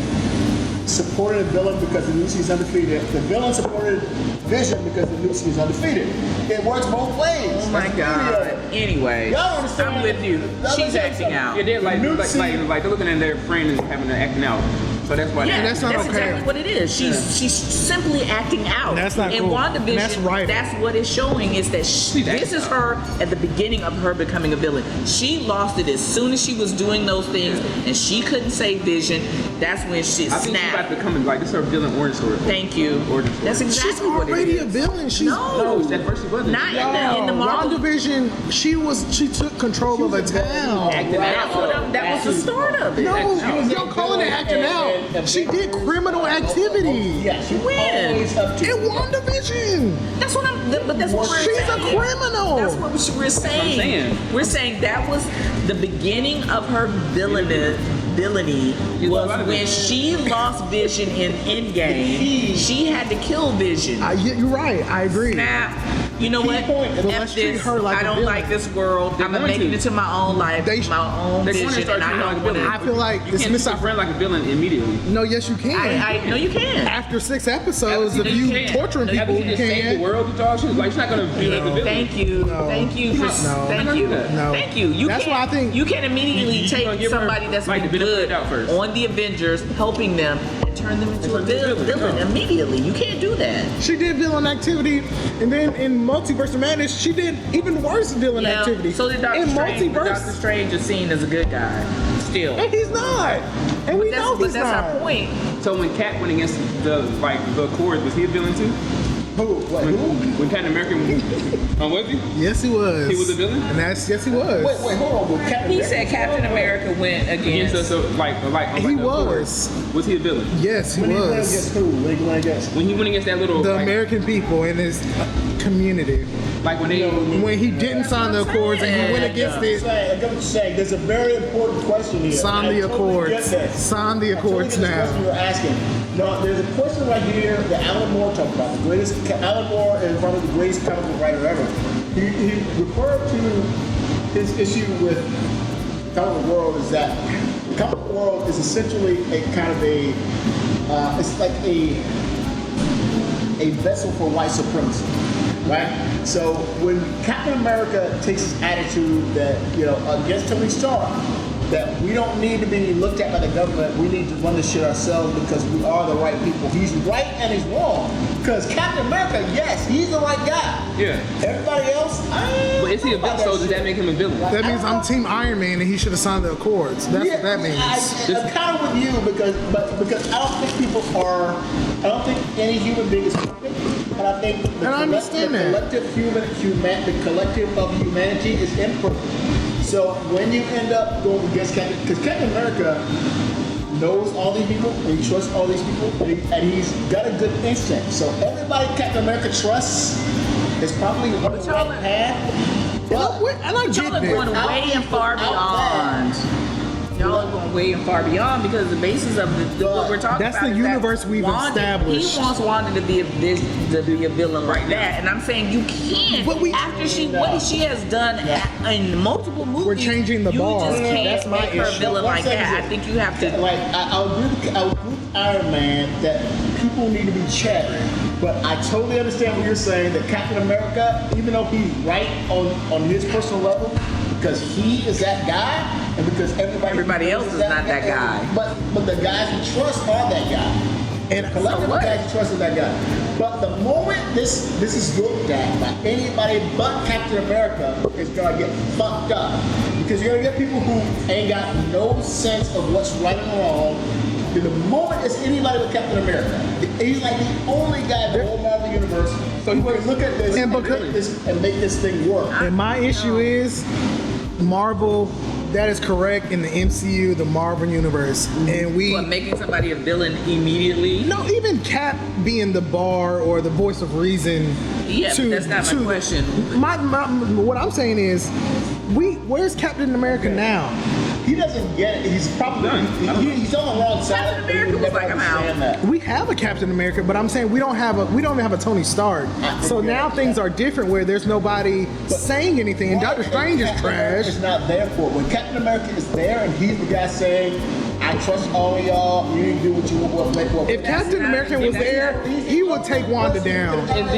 Speaker 5: supported a villain because the Lucy is undefeated. The villain supported Vision because the Lucy is undefeated. It works both ways.
Speaker 4: Oh my God. Anyway,
Speaker 5: Y'all understand?
Speaker 4: I'm with you. She's acting out.
Speaker 6: Yeah, they're like they're looking at their friend and having to acting out. So that's why.
Speaker 4: Yeah,
Speaker 3: that's not okay.
Speaker 4: exactly what it is. She's simply acting out.
Speaker 3: That's not
Speaker 4: in
Speaker 3: cool.
Speaker 4: WandaVision,
Speaker 3: That's right.
Speaker 4: That's what it's showing is that this is her at the beginning of her becoming a villain. She lost it as soon as she was doing those things, and she couldn't save Vision. That's when she
Speaker 6: I think she's about
Speaker 4: snapped.
Speaker 6: to become like this is her villain origin story.
Speaker 4: Thank you.
Speaker 6: Origin story.
Speaker 4: That's exactly
Speaker 3: She's
Speaker 4: what it
Speaker 3: already a
Speaker 4: is.
Speaker 3: villain. She's
Speaker 6: No, at first she wasn't.
Speaker 4: Not in the Marvel.
Speaker 3: WandaVision, she took control of a town.
Speaker 6: Acting out.
Speaker 4: That was the start of it.
Speaker 3: No, y'all calling it acting out. She did criminal activity.
Speaker 5: Yeah, she
Speaker 4: When?
Speaker 5: always up to.
Speaker 3: In WandaVision.
Speaker 4: That's what but that's what we're
Speaker 3: She's a
Speaker 4: saying.
Speaker 3: criminal.
Speaker 4: That's what we're saying.
Speaker 6: saying.
Speaker 4: We're saying that was the beginning of her villainy was when she lost Vision in Endgame. She had to kill Vision.
Speaker 3: You're right. I agree.
Speaker 4: Snap. You know what?
Speaker 5: point.
Speaker 3: Well,
Speaker 4: F
Speaker 3: let's treat
Speaker 4: this.
Speaker 3: her like
Speaker 4: I
Speaker 3: a
Speaker 4: don't
Speaker 3: villain.
Speaker 4: like this world. I'm gonna
Speaker 6: going
Speaker 4: make
Speaker 6: to.
Speaker 4: it into my own life,
Speaker 3: They-
Speaker 4: my own
Speaker 6: They're going to
Speaker 4: vision,
Speaker 6: start
Speaker 4: and I
Speaker 6: treating her
Speaker 4: don't
Speaker 6: like a
Speaker 4: want
Speaker 6: villain.
Speaker 3: I feel like
Speaker 6: You
Speaker 3: it's
Speaker 6: can't treat your friend like a villain immediately.
Speaker 3: No, yes you can.
Speaker 4: I know you can.
Speaker 3: After 6 episodes of you
Speaker 6: can't.
Speaker 3: torturing
Speaker 6: After
Speaker 3: people,
Speaker 6: she
Speaker 3: you
Speaker 6: just saved the
Speaker 3: can't.
Speaker 6: world with y'all, she's like she's not gonna be like the villain.
Speaker 4: Thank you.
Speaker 3: No.
Speaker 4: Thank you.
Speaker 3: No.
Speaker 4: Thank you.
Speaker 3: No.
Speaker 4: Thank you. You
Speaker 3: That's
Speaker 4: can't,
Speaker 3: why I think-
Speaker 4: you can't immediately
Speaker 6: You gonna
Speaker 4: take
Speaker 6: give her,
Speaker 4: somebody that's
Speaker 6: like,
Speaker 4: been
Speaker 6: the benefit
Speaker 4: good
Speaker 6: out first.
Speaker 4: on the Avengers, helping them, and turn them into a villain immediately. You can't do that.
Speaker 3: She did villain activity, and then in Multiverse of Madness, she did even worse villain activity.
Speaker 4: So did Doctor
Speaker 3: in
Speaker 4: Strange. But
Speaker 3: Multiverse,
Speaker 4: Doctor Strange is seen as a good guy still.
Speaker 3: and he's not. And we know
Speaker 4: But
Speaker 3: he's
Speaker 4: that's
Speaker 3: not.
Speaker 4: our point.
Speaker 6: So when Cap went against the Accord, was he a villain too? When Captain America was he?
Speaker 3: Yes, he was.
Speaker 6: He was a villain?
Speaker 3: And yes, he was.
Speaker 5: Wait, hold on. Well, Captain
Speaker 4: He
Speaker 5: America-
Speaker 4: said Captain America went
Speaker 6: Against
Speaker 4: against.
Speaker 6: us, like
Speaker 3: He
Speaker 6: the Accord.
Speaker 3: was.
Speaker 6: Was he a villain?
Speaker 3: Yes, he
Speaker 5: When he went
Speaker 3: was.
Speaker 5: against who? When he went against?
Speaker 6: When he went against that little
Speaker 3: The
Speaker 6: like,
Speaker 3: American people in his community.
Speaker 6: like when they
Speaker 3: When he didn't sign the Accords and he went against it,
Speaker 5: I get what you're saying. There's a very important question here.
Speaker 3: sign
Speaker 5: I
Speaker 3: the
Speaker 5: totally
Speaker 3: Accords.
Speaker 5: get that.
Speaker 3: Sign the
Speaker 5: I totally
Speaker 3: Accords
Speaker 5: get the
Speaker 3: now.
Speaker 5: question you're asking. No, there's a question right here that Alan Moore talked about. The greatest. Alan Moore is probably the greatest comic book writer ever. He referred to his issue with the comic book world is that the comic book world is essentially a kind of a it's like a vessel for white supremacy, right? So when Captain America takes his attitude that, against Tony Stark, that we don't need to be looked at by the government, we need to run this shit ourselves because we are the right people. He's right and he's wrong. Because Captain America, yes, he's the right guy.
Speaker 6: Yeah.
Speaker 5: Everybody else,
Speaker 6: But is he a villain? So does that make him a villain?
Speaker 3: That means I'm Team Iron Man and he should have signed the Accords. That's what that means.
Speaker 5: I'm kind of with you because I don't think any human being is perfect, and I think the collective of humanity is imperfect. So when you end up going against Captain, because Captain America knows all these people and he trusts all these people and he's got a good instinct. So everybody Captain America trusts is probably on the right path. But
Speaker 3: And I
Speaker 4: Y'all
Speaker 3: get
Speaker 4: are going
Speaker 3: that.
Speaker 4: way and far beyond. Y'all are going way and far beyond because the basis of what we're talking
Speaker 3: That's
Speaker 4: about
Speaker 3: the
Speaker 4: is that
Speaker 3: universe we've
Speaker 4: Wanda,
Speaker 3: established.
Speaker 4: He wants Wanda to be a villain like that, and I'm saying you can't.
Speaker 3: But
Speaker 4: after what she has done in multiple movies,
Speaker 3: We're changing the
Speaker 4: you
Speaker 3: bar.
Speaker 4: just can't
Speaker 3: That's my
Speaker 4: make her a
Speaker 3: issue.
Speaker 4: villain like
Speaker 5: One second,
Speaker 4: that. I think you have to.
Speaker 5: Like I'll agree with Iron Man that people need to be checked, but I totally understand what you're saying. That Captain America, even though he's right on his personal level, because he is that guy, and because everybody
Speaker 4: else is not that guy.
Speaker 5: But the guys he trusts are that guy.
Speaker 3: And
Speaker 5: Collective
Speaker 4: what?
Speaker 5: guys he trusts is that guy. But the moment this is looked at by anybody but Captain America, it's gonna get fucked up. Because you're gonna get people who ain't got no sense of what's right and wrong. And the moment it's anybody but Captain America, he's like the only guy in the whole Marvel universe. So he can look at this and make this thing work.
Speaker 3: And my issue is Marvel that is correct in the MCU, the Marvel Universe. And
Speaker 4: What, making somebody a villain immediately?
Speaker 3: no, even Cap being the bar or the voice of reason.
Speaker 4: Yeah, but that's not my question.
Speaker 3: What I'm saying is, where's Captain America now?
Speaker 5: He doesn't get it. He's probably he's on the wrong side.
Speaker 4: Captain America was like, I'm out.
Speaker 3: We have a Captain America, but I'm saying we don't have a Tony Stark. So now things are different where there's nobody saying anything, and Doctor Strange is trash.
Speaker 5: It's not there for it. When Captain America is there and he's the guy saying, I trust all of y'all, you do what you want.
Speaker 3: If Captain America was there, he would take Wanda down.
Speaker 6: And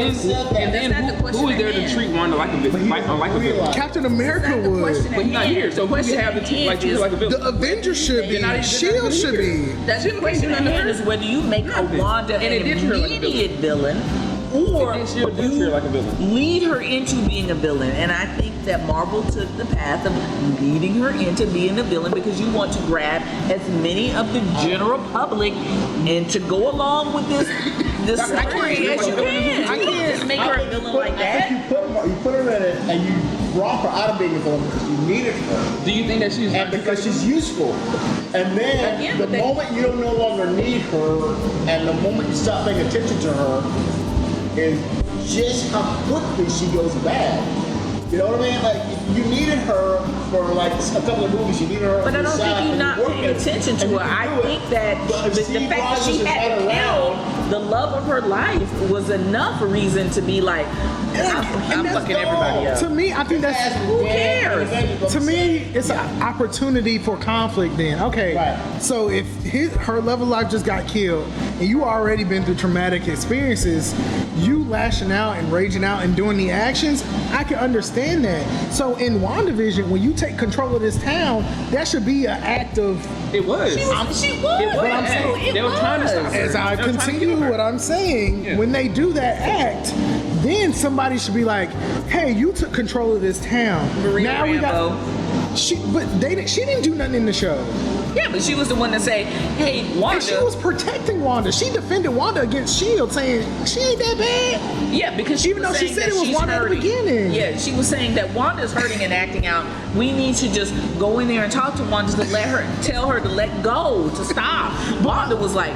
Speaker 6: then who is there to treat Wanda like a villain?
Speaker 3: Captain America would.
Speaker 6: But he's not here, so who we have to treat like a villain?
Speaker 3: The Avengers should be. Shield should be.
Speaker 4: That's the question at hand is whether you make a Wanda an immediate villain or you lead her into being a villain. And I think that Marvel took the path of leading her into being a villain because you want to grab as many of the general public and to go along with this story as you can. I can't just make her a villain like that.
Speaker 5: You put her in it and you brought her out of being a villain because you needed her.
Speaker 6: Do you think that she's
Speaker 5: and because she's useful? And then the moment you don't no longer need her, and the moment you stop paying attention to her, is just how quickly she goes bad. You know what I mean? Like, you needed her for like a couple of movies. You needed her.
Speaker 4: But I don't think you're not paying attention to her. I think that the fact that she had to kill the love of her life was enough reason to be like, I'm fucking everybody up.
Speaker 3: To me, I think that's
Speaker 4: who cares.
Speaker 3: To me, it's an opportunity for conflict. Then, okay, so if her love of life just got killed, and you already been through traumatic experiences, you lashing out and raging out and doing the actions, I can understand that. So in WandaVision, when you take control of this town, that should be an act of.
Speaker 6: It was.
Speaker 4: She was.
Speaker 3: But I'm saying,
Speaker 6: they were trying to stop her.
Speaker 3: As I continue what I'm saying, when they do that act, then somebody should be like, "Hey, you took control of this town.
Speaker 4: Maria
Speaker 3: now we got." She didn't do nothing in the show.
Speaker 4: Yeah, but she was the one to say, "Hey, Wanda."
Speaker 3: And she was protecting Wanda. She defended Wanda against S.H.I.E.L.D., saying she ain't that bad.
Speaker 4: Yeah, because
Speaker 3: even though she said it was Wanda at the beginning.
Speaker 4: Yeah, she was saying that Wanda's hurting and acting out. We need to just go in there and talk to Wanda to tell her to let go, to stop. Wanda was like,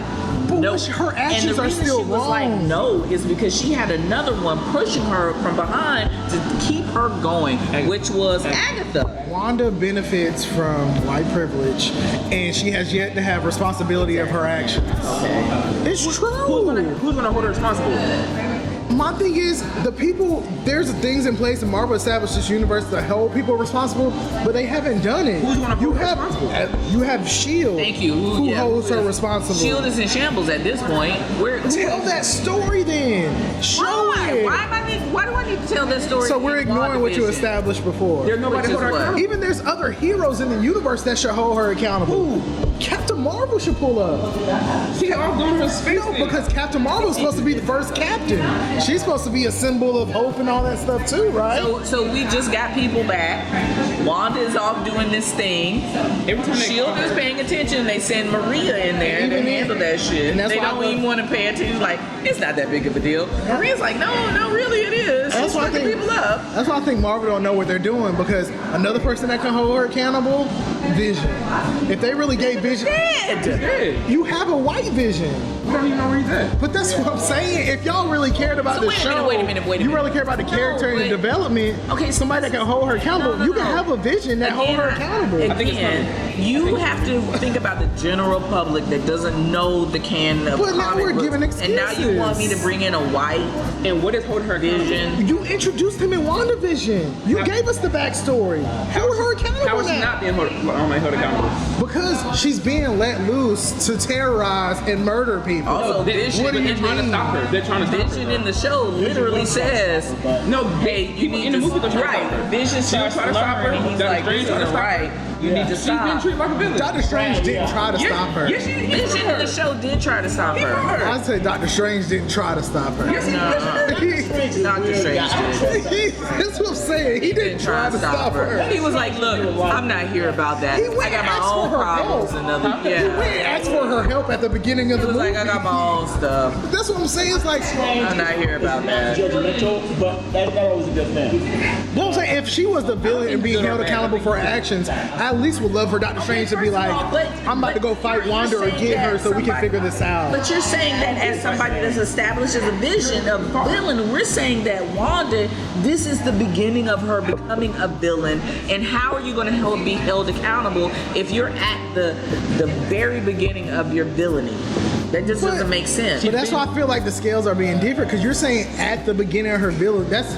Speaker 4: no.
Speaker 3: Her actions are still
Speaker 4: she was like, no, is because she had another one pushing her from behind to keep her going, which was Agatha.
Speaker 3: Wanda benefits from white privilege, and she has yet to have responsibility of her actions.
Speaker 4: Okay.
Speaker 3: It's true.
Speaker 6: Who's gonna hold her responsible?
Speaker 3: My thing is, there's things in place, and Marvel established this universe to hold people responsible, but they haven't done it.
Speaker 6: Who's gonna hold her responsible?
Speaker 3: You have S.H.I.E.L.D.
Speaker 4: Thank you.
Speaker 3: Who holds her responsible?
Speaker 4: S.H.I.E.L.D. is in shambles at this point.
Speaker 3: Tell that story then. Show it.
Speaker 4: Why do I need to tell that story?
Speaker 3: So we're ignoring what you established before.
Speaker 6: There's nobody hold her accountable.
Speaker 3: Even there's other heroes in the universe that should hold her accountable. Who? Captain Marvel should pull up.
Speaker 6: She's all doing her space.
Speaker 3: No, because Captain Marvel's supposed to be the first captain. She's supposed to be a symbol of hope and all that stuff too, right?
Speaker 4: So we just got people back. Wanda is off doing this thing. S.H.I.E.L.D. is paying attention. They send Maria in there to handle that shit. They don't even want to pay attention. Like, it's not that big of a deal. Maria's like, no, really it is. She's fucking people up.
Speaker 3: That's why I think Marvel don't know what they're doing, because another person that can hold her accountable, Vision. If they really gave Vision, you have a white Vision.
Speaker 6: You don't even know where he's at.
Speaker 3: But that's what I'm saying. If y'all really cared about the show,
Speaker 4: wait a minute.
Speaker 3: You really care about the character and the development. Okay, somebody that can hold her accountable. You can have a Vision that hold her accountable.
Speaker 4: Again, you have to think about the general public that doesn't know the canon of comic books.
Speaker 3: But now we're giving excuses.
Speaker 4: And now you want me to bring in a white
Speaker 6: and what is holding her
Speaker 4: Vision?
Speaker 3: You introduced him in WandaVision. You gave us the backstory. Hold her accountable.
Speaker 6: How is she not being held accountable?
Speaker 3: Because she's being let loose to terrorize and murder people.
Speaker 4: Also, Vision,
Speaker 6: they're trying to stop her. They're trying to stop her.
Speaker 4: Vision in the show literally says,
Speaker 6: no,
Speaker 4: hey, you need
Speaker 6: in the movie they're
Speaker 4: right. Vision
Speaker 6: trying to stop her.
Speaker 4: He's like, right. You need to stop.
Speaker 6: She's been treated like a villain.
Speaker 3: Doctor Strange didn't try to stop her.
Speaker 4: Yes, Vision in the show did try to stop her.
Speaker 3: I'd say Doctor Strange didn't try to stop her.
Speaker 4: Doctor Strange did.
Speaker 3: That's what I'm saying. He didn't try to stop her.
Speaker 4: He was like, look, I'm not here about that. I got my own problems. He went
Speaker 3: and asked for her help at the beginning of the movie.
Speaker 4: He was like, I got my own stuff.
Speaker 3: That's what I'm saying. It's like,
Speaker 4: I'm not here about that.
Speaker 5: Judgmental, but that's not always a good thing.
Speaker 3: you know what I'm saying? If she was the villain and being held accountable for her actions, I at least would love for Doctor Strange to be like, I'm about to go fight Wanda or get her so we can figure this out.
Speaker 4: But you're saying that as somebody that's established as a vision of villain, we're saying that Wanda, this is the beginning of her becoming a villain. And how are you going to be held accountable if you're at the very beginning of your villainy? That just doesn't make sense.
Speaker 3: But that's why I feel like the scales are being different, because you're saying at the beginning of her villain. That's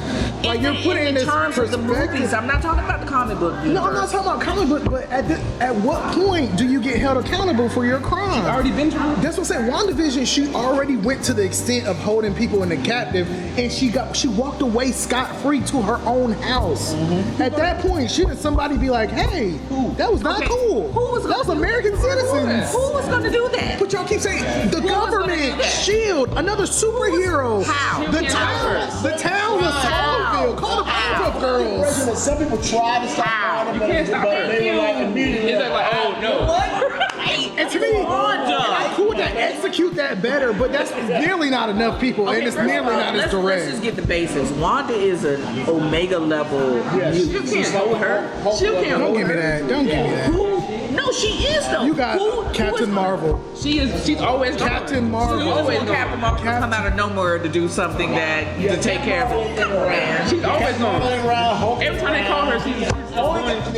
Speaker 3: like you're putting in this
Speaker 4: terms of the
Speaker 3: perspective.
Speaker 4: movies. I'm not talking about the comic book.
Speaker 3: No, I'm not talking about comic book, but at what point do you get held accountable for your crime?
Speaker 6: Already been through.
Speaker 3: That's what I'm saying. WandaVision, she already went to the extent of holding people in the captive, and she walked away scot-free to her own house. At that point, shouldn't somebody be like, hey, that was not cool. That was American citizens.
Speaker 4: Who was going to do that?
Speaker 3: But y'all keep saying the government, S.H.I.E.L.D., another superhero.
Speaker 4: How?
Speaker 3: The town was Smallville. Call the Powerpuff Girls.
Speaker 5: Some people try to stop
Speaker 6: You can't stop
Speaker 5: but they were like
Speaker 6: her.
Speaker 5: immediately.
Speaker 6: It's like, oh no.
Speaker 3: And to me, I'm cool to execute that better, but that's nearly not enough people, and it's nearly not as
Speaker 4: Let's
Speaker 3: direct.
Speaker 4: just get the basics. Wanda is an Omega level.
Speaker 6: You can't hold her. She can't
Speaker 3: Don't
Speaker 6: hold
Speaker 3: give me
Speaker 6: her.
Speaker 3: that. Don't give me that.
Speaker 4: No, she is though.
Speaker 3: You got
Speaker 4: Who
Speaker 3: Captain
Speaker 4: is-
Speaker 3: Marvel.
Speaker 6: She's always gone.
Speaker 3: Captain Marvel.
Speaker 6: She's always
Speaker 4: Well,
Speaker 6: gone.
Speaker 4: Captain Marvel will come out of nowhere to do something to take care of it.
Speaker 6: She's always gone. Every time they call her, she's going.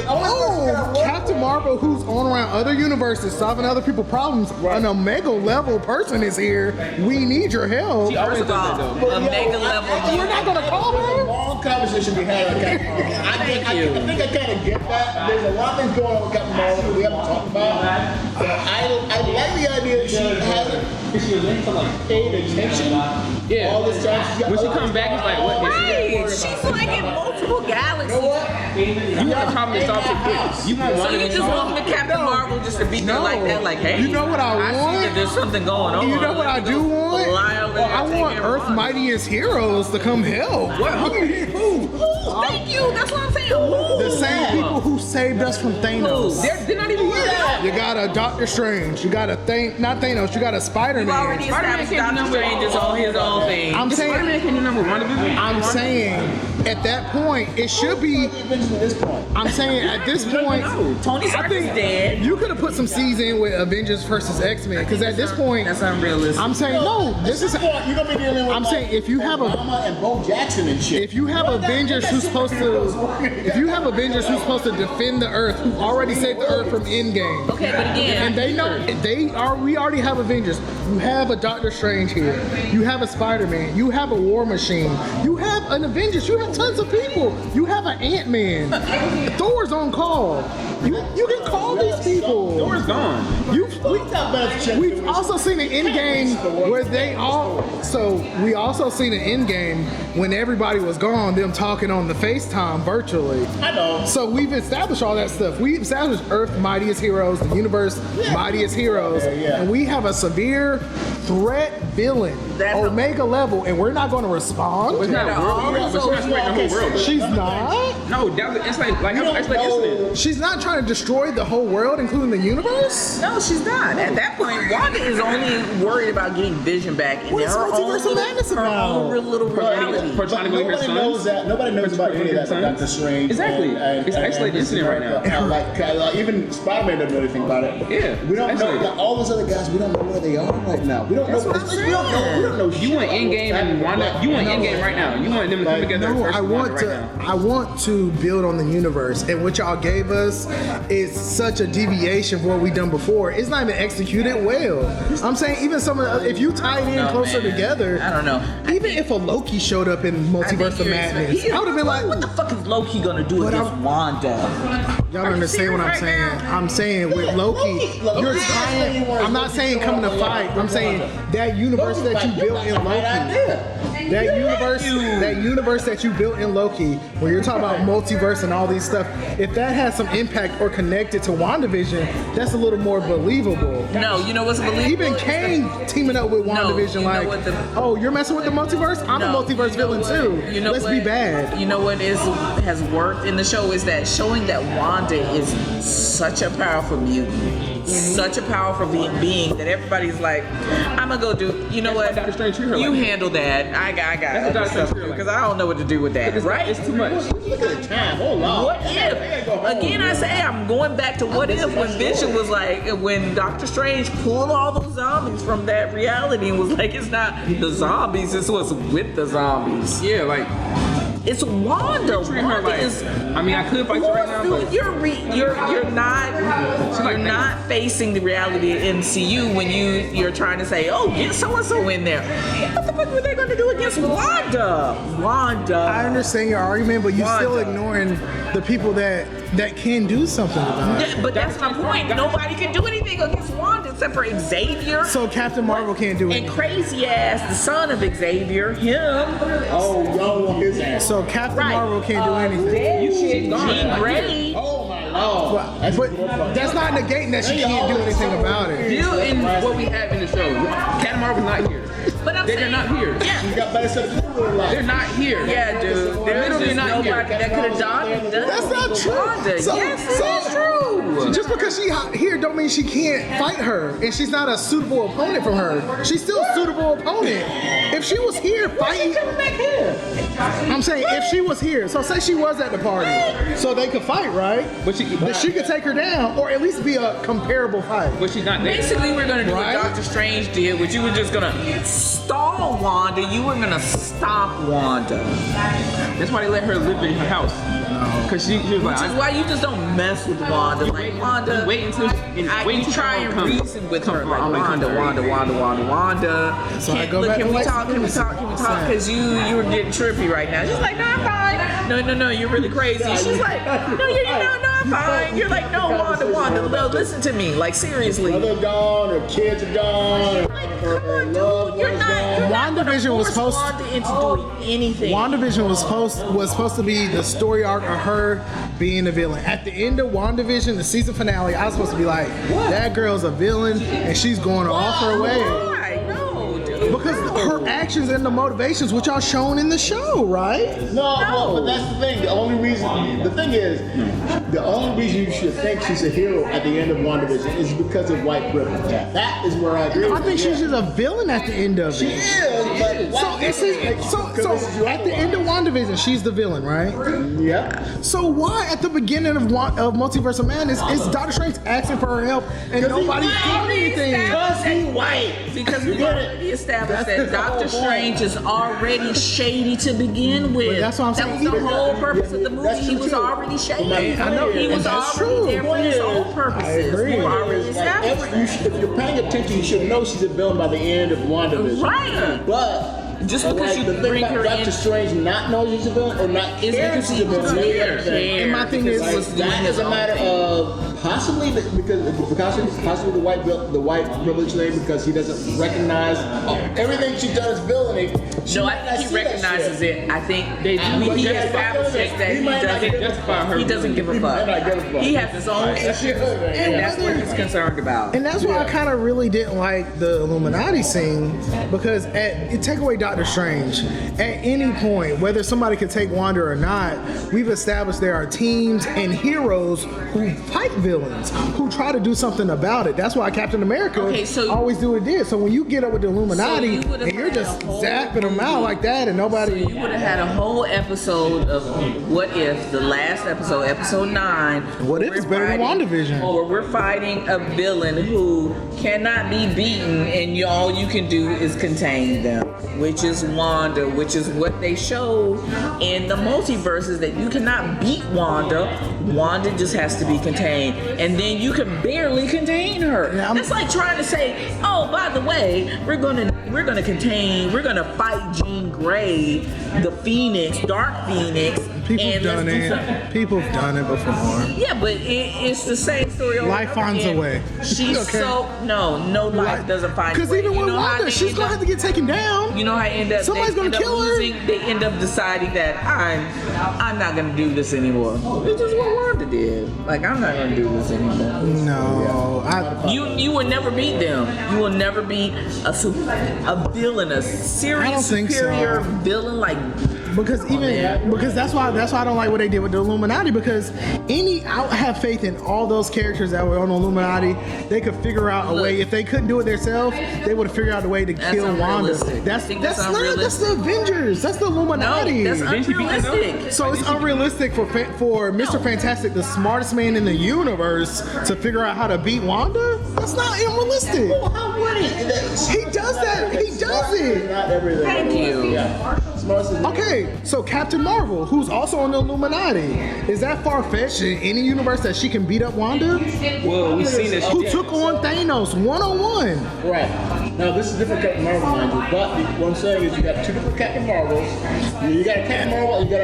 Speaker 3: Oh, Captain Marvel, who's on around other universes, solving other people's problems. An Omega level person is here. We need your help.
Speaker 6: She always
Speaker 4: First of
Speaker 6: does that
Speaker 4: all,
Speaker 6: though.
Speaker 4: Omega level.
Speaker 3: We're not gonna call her.
Speaker 5: Long conversation we had on Captain Marvel. I think I kind of get that. There's a lot of things going on with Captain Marvel that we haven't talked about. But I like the idea that she hasn't paid attention
Speaker 6: Yeah.
Speaker 5: all this time.
Speaker 6: When she comes back, it's like, what?
Speaker 4: Right, she's like in multiple galaxies.
Speaker 6: You want a problem to solve so quick. You want
Speaker 4: So
Speaker 6: one
Speaker 4: you
Speaker 6: to
Speaker 4: just
Speaker 6: solve.
Speaker 4: want the Captain Marvel just to be there like that, like, hey,
Speaker 3: You know what I
Speaker 4: see
Speaker 3: want?
Speaker 4: that there's something going on.
Speaker 3: You know what I do want?
Speaker 4: Fly over there
Speaker 3: I
Speaker 4: and take
Speaker 3: want
Speaker 4: care of
Speaker 3: Earth's
Speaker 4: Wanda.
Speaker 3: mightiest heroes to come help.
Speaker 4: Who? Thank you. That's what I'm saying. Who?
Speaker 3: The same people who saved us from Thanos.
Speaker 6: They're not even here.
Speaker 3: You got a Doctor Strange. You got a not Thanos. You got a
Speaker 4: We've
Speaker 3: Spider-Man.
Speaker 4: already established
Speaker 6: can't do
Speaker 4: Doctor
Speaker 6: nothing.
Speaker 4: Strange is on his own thing.
Speaker 3: I'm
Speaker 6: Spider-Man
Speaker 3: saying.
Speaker 6: can't do number one.
Speaker 3: I'm saying at that point it should be. I'm saying at this point.
Speaker 4: Tony
Speaker 3: I
Speaker 4: Stark is
Speaker 3: think
Speaker 4: dead.
Speaker 3: you could have put some C's in with Avengers versus X-Men, because at this point,
Speaker 4: That's unrealistic.
Speaker 3: I'm saying no. This is.
Speaker 5: You're gonna be dealing with
Speaker 3: I'm saying if you have a
Speaker 5: Obama and Bo Jackson and shit.
Speaker 3: if you have Avengers who's supposed to defend the Earth, who already saved the Earth from Endgame,
Speaker 4: Okay, but again,
Speaker 3: and they know we already have Avengers. You have a Doctor Strange here. You have a Spider-Man. You have a War Machine. You have an Avengers. You have tons of people. You have an Ant-Man. Thor's on call. You can call these people.
Speaker 6: Thor's gone.
Speaker 3: We've also seen an Endgame where we also seen an Endgame when everybody was gone, them talking on the FaceTime virtually.
Speaker 5: I know.
Speaker 3: So we've established all that stuff. We've established Earth mightiest heroes, the universe mightiest heroes, and we have a severe threat villain, Omega level, and we're not going to respond.
Speaker 6: It's not world. But she's not spreading the whole world.
Speaker 3: She's not.
Speaker 6: No, it's like incident.
Speaker 3: She's not trying to destroy the whole world, including the universe.
Speaker 4: no, she's not. At that point, Wanda is only worried about getting Vision back in
Speaker 3: What is
Speaker 4: her own
Speaker 3: Multiverse of Madness
Speaker 4: her
Speaker 3: about?
Speaker 4: own little reality.
Speaker 6: For trying to go with her
Speaker 5: Nobody knows
Speaker 6: sons.
Speaker 5: that. Nobody knows about any of that.
Speaker 6: Sons?
Speaker 5: Doctor Strange.
Speaker 6: Exactly. It's an isolated incident right now.
Speaker 5: Like even Spider-Man doesn't know anything about it.
Speaker 6: Yeah,
Speaker 5: We don't know.
Speaker 6: isolated.
Speaker 5: All those other guys, we don't know where they are right now. We don't know. We don't know.
Speaker 6: You want Endgame and Wanda? You want Endgame right now? You want them to come together?
Speaker 3: No,
Speaker 6: versus
Speaker 3: I
Speaker 6: Wanda
Speaker 3: want
Speaker 6: right
Speaker 3: to.
Speaker 6: now.
Speaker 3: I want to build on the universe, and what y'all gave us is such a deviation from what we done before. It's not even executed well. I'm saying even some of the, if you tie it in closer together,
Speaker 4: I don't know.
Speaker 3: Even if a Loki showed up in Multiverse of Madness, I would have been like,
Speaker 4: what the fuck is Loki gonna do against Wanda?
Speaker 3: y'all don't understand what I'm saying. I'm saying with Loki, you're tying. I'm not saying coming to fight. I'm saying that universe that you built in Loki. That universe that you built in Loki, where you're talking about multiverse and all these stuff, if that has some impact or connected to WandaVision, that's a little more believable.
Speaker 4: No, you know what's believable?
Speaker 3: Even Kane teaming up with WandaVision,
Speaker 4: you know
Speaker 3: like,
Speaker 4: what the-
Speaker 3: oh, you're messing with the multiverse? I'm a multiverse villain too.
Speaker 4: You know
Speaker 3: Let's
Speaker 4: what,
Speaker 3: be bad.
Speaker 4: You know what has worked in the show is that showing that Wanda is such a powerful mutant such a powerful being that everybody's like, I'm gonna go do. You know what?
Speaker 6: Doctor Strange treat her
Speaker 4: You
Speaker 6: like that.
Speaker 4: handle that. I got
Speaker 6: That's what Doctor Strange treat her like
Speaker 4: because I don't know what to do with that. Right?
Speaker 6: It's too much.
Speaker 5: Look at the time. Hold on.
Speaker 4: What if? Again, I say I'm going back to what if when Vision was like, when Doctor Strange pulled all those zombies from that reality and was like, it's not the zombies, it's what's with the zombies.
Speaker 6: Yeah, like
Speaker 4: It's Wanda.
Speaker 6: treat her
Speaker 4: Wanda
Speaker 6: like.
Speaker 4: is.
Speaker 6: I mean, I could fight you right now,
Speaker 4: Dude,
Speaker 6: but
Speaker 4: you're not facing the reality of MCU when you're trying to say, oh, get so and so in there. What the fuck were they going to do against Wanda?
Speaker 3: I understand your argument, but you're still
Speaker 4: Wanda.
Speaker 3: ignoring the people that can do something about it.
Speaker 4: Yeah, but that's my point. Nobody can do anything against Wanda except for Xavier
Speaker 3: So Captain Marvel can't do
Speaker 4: and
Speaker 3: it.
Speaker 4: crazy ass, the son of Xavier, him.
Speaker 5: Oh, y'all want his ass.
Speaker 3: So Captain
Speaker 4: Right.
Speaker 3: Marvel can't do anything.
Speaker 4: You shit, Jean Grey.
Speaker 5: Oh my lord.
Speaker 3: But that's not negating that she can't do anything about it.
Speaker 6: deal in what we have in the show. Captain Marvel's not here.
Speaker 4: But I'm
Speaker 6: They're
Speaker 4: saying,
Speaker 6: not here.
Speaker 4: Yeah.
Speaker 5: You got better stuff to do with life.
Speaker 6: They're not here.
Speaker 4: Yeah, dude. There's
Speaker 6: literally
Speaker 4: just
Speaker 6: not
Speaker 4: nobody
Speaker 6: here.
Speaker 4: that could have done it.
Speaker 3: That's not true.
Speaker 4: Wanda.
Speaker 3: So-
Speaker 4: Yes, it
Speaker 3: so-
Speaker 4: is true.
Speaker 3: Just because she here don't mean she can't fight her, and she's not a suitable opponent from her. She's still a suitable opponent. If she was here fighting,
Speaker 5: Coming back here.
Speaker 3: I'm saying if she was here, so say she was at the party, so they could fight, right?
Speaker 6: But
Speaker 3: She could take her down, or at least be a comparable fight.
Speaker 6: she's not there.
Speaker 4: Basically, we're gonna do
Speaker 3: Right?
Speaker 4: what Doctor Strange did, which you were just gonna stall Wanda. You were gonna stop Wanda.
Speaker 6: That's why they let her live in her house. Cause she was like,
Speaker 4: Which is why you just don't mess with Wanda. Like Wanda,
Speaker 6: wait until
Speaker 4: you try and reason with her. Like
Speaker 6: I'm
Speaker 4: Wanda.
Speaker 3: So I go
Speaker 4: Look,
Speaker 3: back
Speaker 4: can
Speaker 3: to
Speaker 4: we
Speaker 3: like-
Speaker 4: talk? Can we talk? Because you were getting trippy right now. She's like, no, I'm fine. No, you're really crazy. She's like, no, I'm fine. You're like, no, Wanda, no, listen to me. Like seriously.
Speaker 5: Mother gone, her kids are gone,
Speaker 4: Like,
Speaker 5: her
Speaker 4: come on,
Speaker 5: loved
Speaker 4: dude. You're
Speaker 5: ones
Speaker 4: not.
Speaker 5: gone.
Speaker 3: WandaVision was
Speaker 4: Force
Speaker 3: supposed
Speaker 4: Wanda into doing anything.
Speaker 3: WandaVision was supposed to be the story arc of her being the villain. At the end of WandaVision, the season finale, I was supposed to be like, that girl's a villain and she's going off her way.
Speaker 4: Why? No, dude.
Speaker 3: Because her actions and the motivations, which are shown in the show, right?
Speaker 5: No, but that's the thing. The only reason you should think she's a hero at the end of WandaVision is because of white privilege. That is where I agree.
Speaker 3: I think she's just a villain at the end of
Speaker 5: She
Speaker 3: it.
Speaker 5: is, but
Speaker 3: So at the end of WandaVision, she's the villain, right?
Speaker 5: yeah.
Speaker 3: So why at the beginning of Multiverse of Madness is Doctor Strange asking for her help and nobody's doing anything?
Speaker 5: Because he white.
Speaker 4: Because we already established that Doctor Strange is already shady to begin with.
Speaker 3: But that's what I'm
Speaker 4: That
Speaker 3: saying.
Speaker 4: was the whole purpose of the movie.
Speaker 5: That's
Speaker 4: He
Speaker 5: true,
Speaker 4: was
Speaker 5: too.
Speaker 4: already shady.
Speaker 3: I know,
Speaker 4: He
Speaker 3: and
Speaker 4: was
Speaker 3: that's
Speaker 4: already
Speaker 3: true.
Speaker 4: there for his own purposes.
Speaker 3: agree.
Speaker 4: We were already established.
Speaker 5: If you're paying attention, you should know she's a villain by the end of WandaVision.
Speaker 4: Right.
Speaker 5: But
Speaker 4: Just because you
Speaker 5: the thing
Speaker 4: bring
Speaker 5: about
Speaker 4: her
Speaker 5: Doctor
Speaker 4: in
Speaker 5: Strange not knowing she's a villain or not
Speaker 4: is
Speaker 5: caring
Speaker 4: because
Speaker 5: she's
Speaker 4: he
Speaker 5: a villain.
Speaker 4: was
Speaker 5: that's the thing.
Speaker 3: And my thing is,
Speaker 5: That is a matter of possibly the white privilege thing because he doesn't recognize everything she's done is villainy.
Speaker 4: No, I think he recognizes it. I think he establishes that he doesn't give a fuck. He has his own issues, and that's what he's concerned about.
Speaker 3: And that's why I kind of really didn't like the Illuminati scene because take away Doctor Strange. At any point, whether somebody could take Wanda or not, we've established there are teams and heroes who fight villains, who try to do something about it. That's why Captain America always do what it did. So when you get up with the Illuminati and you're just zapping them out like that and nobody...
Speaker 4: So you would have had a whole episode of What If, the last episode, episode 9.
Speaker 3: What If is better than WandaVision.
Speaker 4: Where we're fighting a villain who cannot be beaten and all you can do is contain them, which is Wanda, which is what they showed in the multiverses, that you cannot beat Wanda. Wanda just has to be contained, and then you can barely contain her. It's like trying to say, oh, by the way, we're gonna fight Jean Grey, the Phoenix, Dark Phoenix.
Speaker 3: People have done it. People have done it before.
Speaker 4: Yeah, but it's the same story over
Speaker 3: Life
Speaker 4: and over
Speaker 3: finds a
Speaker 4: again.
Speaker 3: way.
Speaker 4: She's
Speaker 3: Okay.
Speaker 4: no life doesn't find a way.
Speaker 3: Because even with
Speaker 4: You know how
Speaker 3: Wanda,
Speaker 4: they
Speaker 3: she's
Speaker 4: end
Speaker 3: gonna
Speaker 4: up-
Speaker 3: have to get taken down.
Speaker 4: You know how I end up?
Speaker 3: Somebody's
Speaker 4: they
Speaker 3: gonna
Speaker 4: end up
Speaker 3: kill her.
Speaker 4: losing, They end up deciding that I'm not gonna do this anymore. Which is what Wanda did. Like, I'm not gonna do this anymore.
Speaker 3: No,
Speaker 4: You will never beat them. You will never beat a villain, a
Speaker 3: I
Speaker 4: serious
Speaker 3: don't think
Speaker 4: superior
Speaker 3: so.
Speaker 4: villain like.
Speaker 3: because that's why that's why I don't like what they did with the Illuminati, because I have faith in all those characters that were on the Illuminati. They could figure out a way. If they couldn't do it themselves, they would have figured out a way to kill Wanda. That's the Avengers. That's the Illuminati.
Speaker 4: No, that's unrealistic.
Speaker 3: So it's unrealistic for Mr. Fantastic, the smartest man in the universe, to figure out how to beat Wanda? That's not unrealistic.
Speaker 5: Well, how would he?
Speaker 3: He does that. He does it.
Speaker 5: Not everything.
Speaker 4: Thank you.
Speaker 5: Yeah.
Speaker 3: Okay, so Captain Marvel, who's also on the Illuminati, is that far-fetched in any universe that she can beat up Wanda?
Speaker 6: Well, we've seen that.
Speaker 3: Who took on Thanos one-on-one?
Speaker 5: Right. Now, this is different Captain Marvel, mind you, but what I'm saying is you got two different Captain Marvels. You got a Captain Marvel and you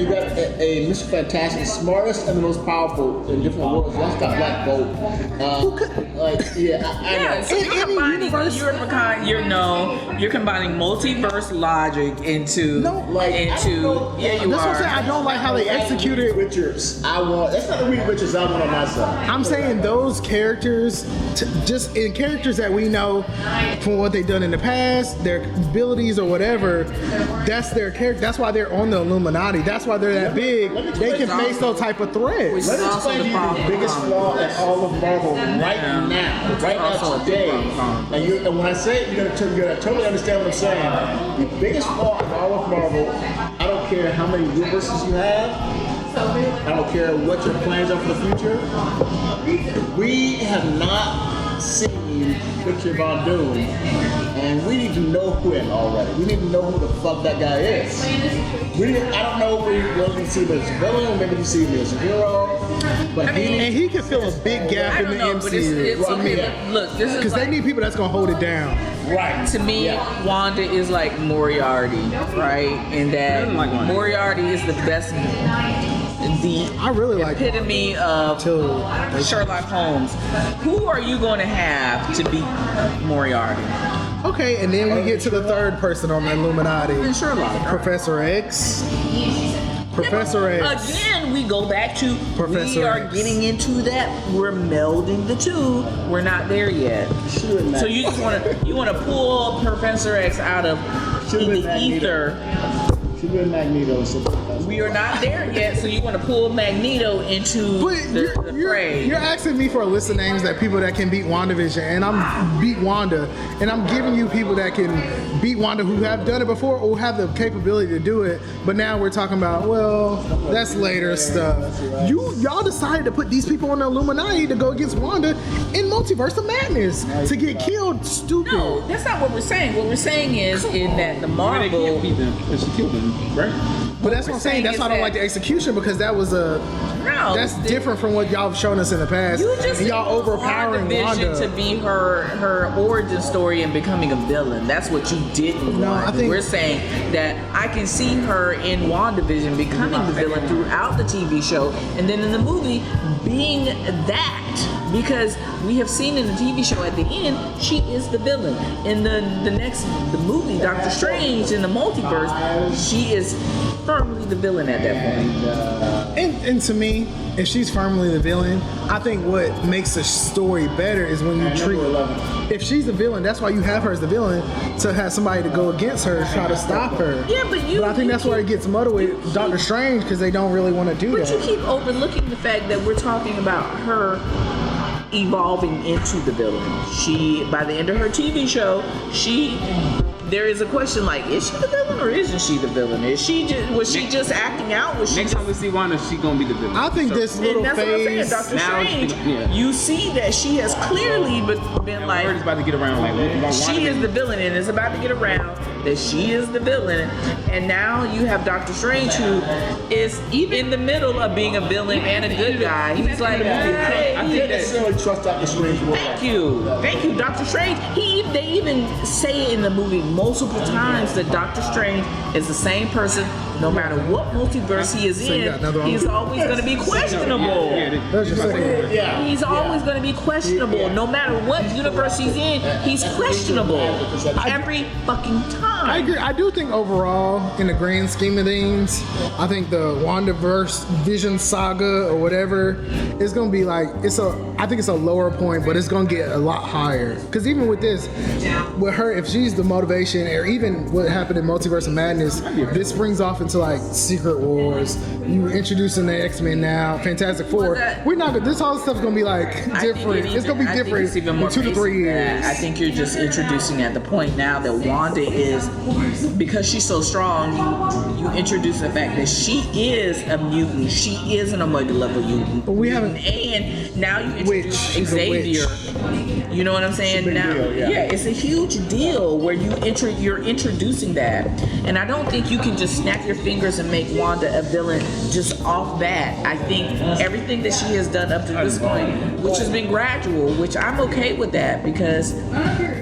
Speaker 5: got a Mr. Fantastic, the smartest and the most powerful in different worlds. That's got Black Bolt. I know.
Speaker 4: So you're combining multiverse logic into
Speaker 3: That's what I'm saying. I don't like how they executed
Speaker 5: Richards. That's not the Reed Richards I want on my side.
Speaker 3: I'm saying those characters, just in characters that we know from what they've done in the past, their abilities or whatever, that's their character. That's why they're on the Illuminati. That's why they're that big. They can face those type of threats.
Speaker 5: Let me explain to you the biggest flaw in all of Marvel right now today. And when I say it, you're gonna totally understand what I'm saying. The biggest flaw in all of Marvel, I don't care how many universes you have, I don't care what your plans are for the future. We have not seen Victor Von Doom, and we need to know him already. We need to know who the fuck that guy is. I don't know if we see him as a villain, maybe we see him as a hero, but
Speaker 3: he can fill a big gap in the MCU.
Speaker 4: Look, this is
Speaker 3: because they need people that's gonna hold it down.
Speaker 5: Right.
Speaker 4: To me, Wanda is like Moriarty, right? And that Moriarty is the best,
Speaker 3: I really like
Speaker 4: epitome of Sherlock Holmes. Who are you going to have to beat Moriarty?
Speaker 3: Okay, and then we get to the third person on the Illuminati.
Speaker 4: And Sherlock.
Speaker 3: Professor X. Professor X.
Speaker 4: Again, we go back to
Speaker 3: Professor
Speaker 4: we are
Speaker 3: X.
Speaker 4: getting into that. We're melding the two. We're not there yet. So you just want to pull Professor X out of the ether.
Speaker 5: Should be Magneto.
Speaker 4: We are not there yet, so you want to pull Magneto into the fray.
Speaker 3: You're asking me for a list of names that people that can beat WandaVision, and I'm beat Wanda, and I'm giving you people that can beat Wanda who have done it before or have the capability to do it. But now we're talking about, well, that's later stuff. Y'all decided to put these people on the Illuminati to go against Wanda in Multiverse of Madness to get killed. Stupid.
Speaker 4: No, that's not what we're saying. What we're saying is in that the Marvel.
Speaker 6: They can't beat them because she killed them, right?
Speaker 3: But that's what I'm saying. That's why I don't like the execution, because that was that's different from what y'all have shown us in the past.
Speaker 4: You just
Speaker 3: and y'all overpowering Wanda
Speaker 4: to be her origin story and becoming a villain. That's what you didn't want.
Speaker 3: I think
Speaker 4: we're saying that I can see her in WandaVision becoming the villain throughout the TV show, and then in the movie being that. Because we have seen in the TV show at the end, she is the villain. In the movie, Doctor Strange in the Multiverse, she is firmly the villain at that point.
Speaker 3: And to me, if she's firmly the villain, I think what makes the story better is when you treat her. If she's the villain, that's why you have her as the villain, to have somebody to go against her, try to stop her.
Speaker 4: Yeah, but
Speaker 3: I think that's where it gets muddled with Doctor Strange, because they don't really want to do that.
Speaker 4: But you keep overlooking the fact that we're talking about her evolving into the villain. By the end of her TV show, there is a question like, is she the villain or isn't she the villain? Was she just acting out?
Speaker 6: Next time we see Wanda, she's gonna be the villain.
Speaker 3: I think this little phase.
Speaker 4: Doctor Strange, you see that she has clearly been like,
Speaker 6: word is about to get around.
Speaker 4: She is the villain, and it's about to get around that she is the villain. And now you have Doctor Strange, who is in the middle of being a villain and a good guy. He's like, hey,
Speaker 5: I can't necessarily trust Doctor Strange more.
Speaker 4: Thank you, Doctor Strange. They even say in the movie multiple times that Doctor Strange is the same person no matter what multiverse he is in. He's always going to be questionable. He's always going to be questionable. No matter what universe he's in, he's questionable every fucking time.
Speaker 3: I agree. I do think overall, in the grand scheme of things, I think the WandaVerse Vision Saga or whatever is gonna be like I think it's a lower point, but it's gonna get a lot higher. Because even with this, with her, if she's the motivation, or even what happened in Multiverse of Madness, this springs off into like Secret Wars. You introducing the X-Men now, Fantastic Four. We're not. This whole stuff's gonna be like different. It's gonna be different in 2 to 3 years.
Speaker 4: I think you're just introducing at the point now that Wanda is, because she's so strong, you introduce the fact that she is a mutant. She is an omega-level mutant.
Speaker 3: But we haven't.
Speaker 4: And now you introduce
Speaker 3: She's a
Speaker 4: Xavier. You know what I'm saying? Now,
Speaker 5: deal, yeah.
Speaker 4: it's a huge deal where you're introducing that, and I don't think you can just snap your fingers and make Wanda a villain just off bat. I think everything that she has done up to this point, which has been gradual, which I'm okay with that, because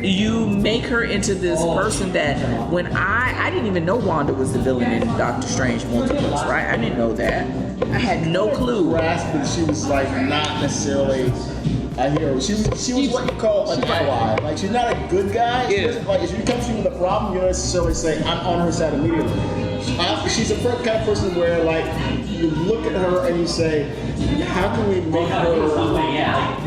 Speaker 4: you make her into this person that when I didn't even know Wanda was the villain in Doctor Strange Multiverse, right? I didn't know that. I had no clue.
Speaker 5: Grasp that she was like not necessarily a hero. She was what you call an ally. Like, she's not a good guy. She doesn't, like, if you come to me with a problem, you don't necessarily say I'm on her side immediately. She's a kind of person where, like, you look at her and you say, how can we make her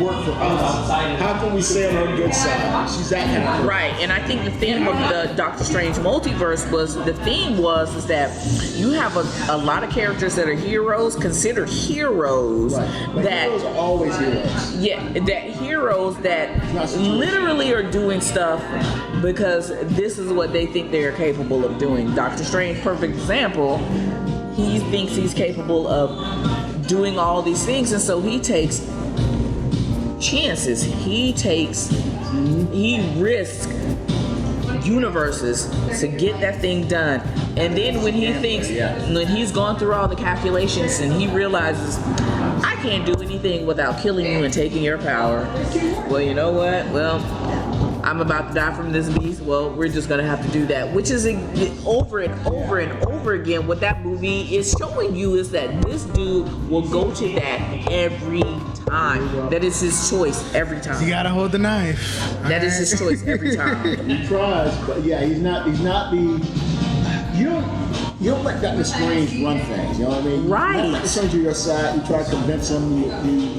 Speaker 5: work for us? How can we stay on her good side? She's that kind of person.
Speaker 4: Right, and I think the theme of the Doctor Strange multiverse was that you have a lot of characters that are heroes, considered heroes,
Speaker 5: Right. Like,
Speaker 4: that
Speaker 5: heroes are always heroes.
Speaker 4: yeah, that heroes that literally are doing stuff because this is what they think they are capable of doing. Doctor Strange, perfect example. He thinks he's capable of doing all these things, and so he takes chances. He risks universes to get that thing done. And then when he thinks, when he's gone through all the calculations and he realizes, I can't do anything without killing you and taking your power. Well, you know what? Well, I'm about to die from this beast. Well, we're just gonna have to do that, which is over and over and over again. What that movie is showing you is that this dude will go to that every time. That is his choice every
Speaker 3: You
Speaker 4: time.
Speaker 3: gotta hold the knife.
Speaker 4: That is his choice every time.
Speaker 5: He tries, but yeah, he's not the. You don't let Doctor Strange run things. You know what I mean?
Speaker 4: Right.
Speaker 5: Doctor Strange to your side. You try to convince him. You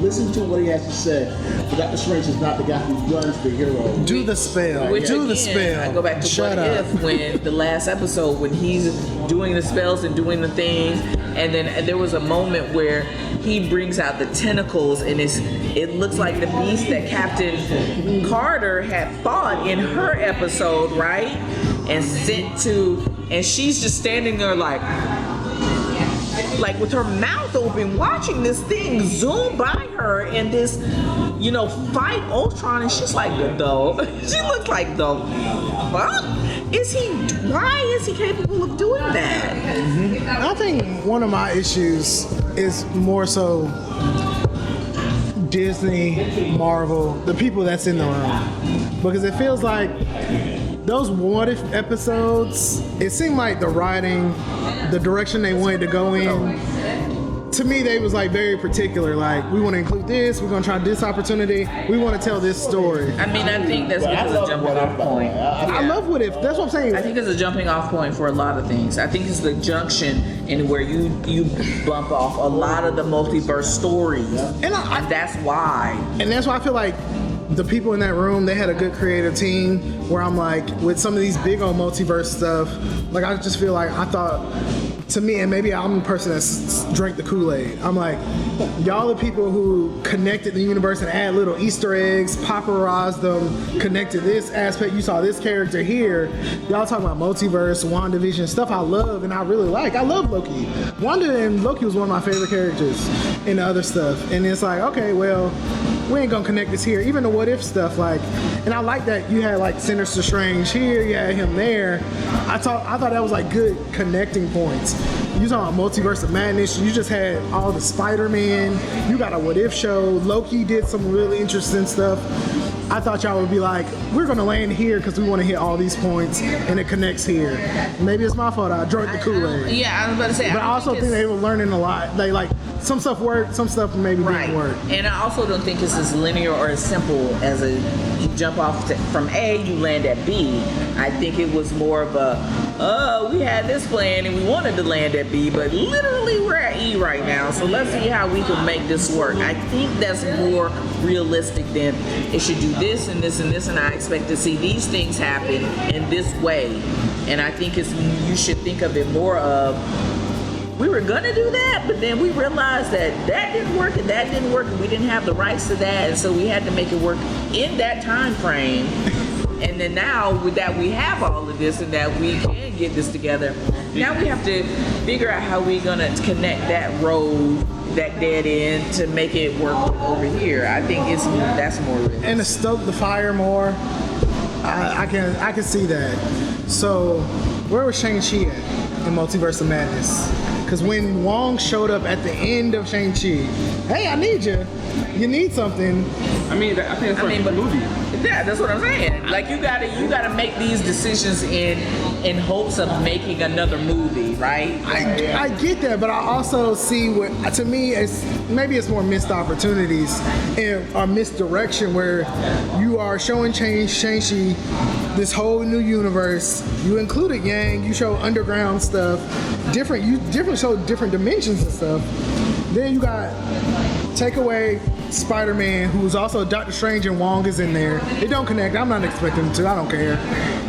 Speaker 5: listen to what he has to say. But Doctor Strange is not the guy who runs the hero.
Speaker 3: Do the spell.
Speaker 4: Which
Speaker 3: Do the
Speaker 4: again,
Speaker 3: spell.
Speaker 4: I go back to
Speaker 3: Shut
Speaker 4: what
Speaker 3: up.
Speaker 4: if when the last episode when he's doing the spells and doing the things, and then there was a moment where he brings out the tentacles and it looks like the beast that Captain Carter had fought in her episode, right? And sent to, and she's just standing there like with her mouth open, watching this thing zoom by her and this, fight Ultron, and she's like, she looks like, fuck? Why is he capable of doing that?
Speaker 3: I think one of my issues is more so Disney, Marvel, the people that's in the room. Because it feels like those What If episodes, it seemed like the writing, the direction they wanted to go in, to me they was like very particular. Like, we want to include this, we're going to try this opportunity, we want to tell this story.
Speaker 4: I mean, I think that's because of jumping off point.
Speaker 3: I love What If, that's what I'm saying.
Speaker 4: I think it's a jumping off point for a lot of things. I think it's the junction in where you bump off a lot of the multiverse stories. And that's why.
Speaker 3: And that's why I feel like the people in that room, they had a good creative team where I'm like, with some of these big old multiverse stuff, like I just feel like I thought, to me, and maybe I'm the person that's drank the Kool-Aid, I'm like, y'all the people who connected the universe and add little Easter eggs, popularized them, connected this aspect, you saw this character here, y'all talking about multiverse, WandaVision, stuff I love and I really like. I love Loki. Wanda and Loki was one of my favorite characters in the other stuff. And it's like, okay, well, we ain't gonna connect this here. Even the What If stuff, like, and I like that you had like Sinister Strange here, you had him there. I thought that was like good connecting points. You talking about Multiverse of Madness, you just had all the Spider-Man, you got a What If show, Loki did some really interesting stuff. I thought y'all would be like, we're gonna land here because we want to hit all these points and it connects here. Maybe it's my fault, I drank the Kool-Aid.
Speaker 4: Yeah, I was about to say.
Speaker 3: But I also think they were learning a lot. They like, some stuff worked, some stuff maybe didn't work.
Speaker 4: And I also don't think it's as linear or as simple as jump off from A, you land at B. I think it was more of a, we had this plan and we wanted to land at B, but literally we're at E right now. So let's see how we can make this work. I think that's more realistic than it should do this and this and this, and I expect to see these things happen in this way. And I think you should think of it more of, we were gonna do that, but then we realized that didn't work and that didn't work, and we didn't have the rights to that, and so we had to make it work in that time frame. And then now with that we have all of this and that we can get this together, now we have to figure out how we're gonna connect that road, that dead end, to make it work over here. I think that's more realistic.
Speaker 3: And to stoke the fire more, I can see that. So where was Shang-Chi at in Multiverse of Madness? Because when Wong showed up at the end of Shang-Chi, hey, I need you. You need something.
Speaker 6: I think it's for the movie.
Speaker 4: Yeah, that's what I'm saying. Like you gotta make these decisions in hopes of making another movie, right?
Speaker 3: I get that, but I also see what, to me, it's more missed opportunities or misdirection, where you are showing Shang-Chi this whole new universe. You included Yang, you show underground stuff, you show different dimensions and stuff. Then you got take away Spider-Man, who's also Doctor Strange, and Wong is in there. It don't connect. I'm not expecting them to. I don't care.